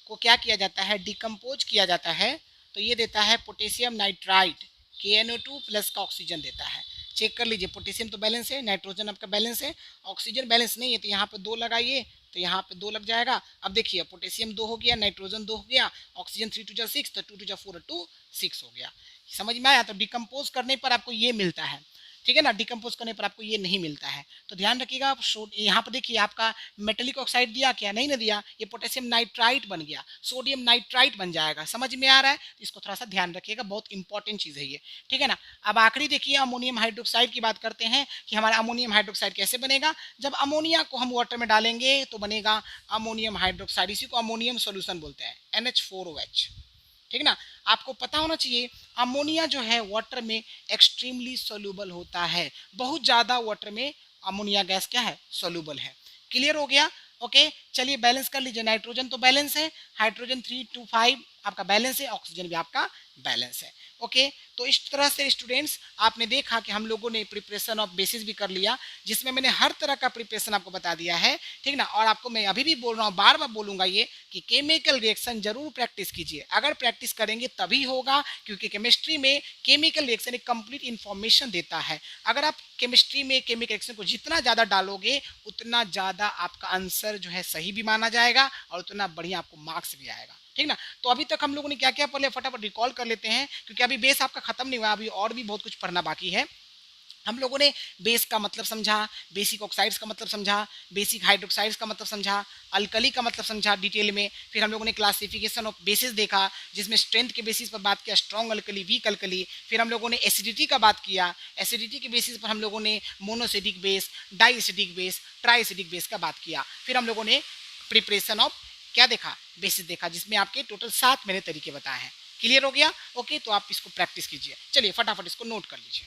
को क्या किया जाता है, डिकम्पोज किया जाता है, तो ये देता है पोटेशियम नाइट्राइट, KNO2 प्लस का ऑक्सीजन देता है। चेक कर लीजिए, पोटेशियम तो बैलेंस है, नाइट्रोजन आपका बैलेंस है, ऑक्सीजन बैलेंस नहीं है, तो यहाँ पे 2 लगाइए तो यहाँ पे 2 लग जाएगा। अब देखिए पोटेशियम 2 हो गया, नाइट्रोजन 2 हो गया, ऑक्सीजन 3 2 जा 6, तो 2 2 जा 4 2 6 हो गया। समझ में आया? तो डिकम्पोज करने पर आपको ये मिलता है। ठीक है ना, डिकम्पोज करने पर आपको ये नहीं मिलता है। तो ध्यान रखिएगा आप। यहाँ पर देखिए आपका मेटेलिक ऑक्साइड दिया क्या, नहीं ना दिया, ये पोटेशियम नाइट्राइट बन गया, सोडियम नाइट्राइट बन जाएगा। समझ में आ रहा है? इसको थोड़ा सा ध्यान रखिएगा, बहुत इंपॉर्टेंट चीज़ है ये। ठीक है ना। अब आखिरी देखिए अमोनियम हाइड्रोक्साइड की बात करते हैं कि हमारा अमोनियम हाइड्रोक्साइड कैसे बनेगा। जब अमोनिया को हम वाटर में डालेंगे तो बनेगा अमोनियम हाइड्रोक्साइड, इसी को अमोनियम सोल्यूशन बोलते हैं, NH4OH। ठीक है ना। आपको पता होना चाहिए अमोनिया जो है वाटर में एक्सट्रीमली सोल्यूबल होता है, बहुत ज़्यादा वाटर में अमोनिया गैस क्या है, सोल्यूबल है। क्लियर हो गया? ओके, चलिए बैलेंस कर लीजिए। नाइट्रोजन तो बैलेंस है, हाइड्रोजन 3 2 5 आपका बैलेंस है, ऑक्सीजन भी आपका बैलेंस है। ओके, तो इस तरह से स्टूडेंट्स आपने देखा कि हम लोगों ने प्रिपरेशन ऑफ बेसिस भी कर लिया, जिसमें मैंने हर तरह का प्रिपरेशन आपको बता दिया है। ठीक ना। और आपको मैं अभी भी बोल रहा हूँ, बार बार बोलूँगा ये कि केमिकल रिएक्शन जरूर प्रैक्टिस कीजिए। अगर प्रैक्टिस करेंगे तभी होगा, क्योंकि केमिस्ट्री में केमिकल रिएक्शन एक कंप्लीट इन्फॉर्मेशन देता है। अगर आप केमिस्ट्री में केमिकल रिएक्शन को जितना ज़्यादा डालोगे उतना ज़्यादा आपका आंसर जो है सही भी माना जाएगा और उतना बढ़िया आपको मार्क्स भी आएगा। ठीक ना। तो अभी तक हम लोगों ने क्या क्या पढ़ लिया, फटाफट रिकॉल कर लेते हैं, क्योंकि अभी बेस आपका खत्म नहीं हुआ, अभी और भी बहुत कुछ पढ़ना बाकी है। हम लोगों ने बेस का मतलब समझा, बेसिक ऑक्साइड्स का मतलब समझा, बेसिक हाइड्रोक्साइड्स का मतलब समझा, अल्कली का मतलब समझा डिटेल में। फिर हम लोगों ने क्लासिफिकेशन ऑफ बेसिस देखा, जिसमें स्ट्रेंथ के बेसिस पर बात किया, स्ट्रॉन्ग अल्कली, वीक अल्कली। फिर हम लोगों ने एसिडिटी का बात किया, एसिडिटी के बेसिस पर हम लोगों ने monoacidic base, diacidic base, triacidic base का बात किया। फिर हम लोगों ने प्रिपरेशन ऑफ क्या देखा, बेसिस देखा, जिसमें आपके टोटल 7 मैंने तरीके बताए हैं। क्लियर हो गया? ओके, तो आप इसको प्रैक्टिस कीजिए। चलिए फटाफट इसको नोट कर लीजिए।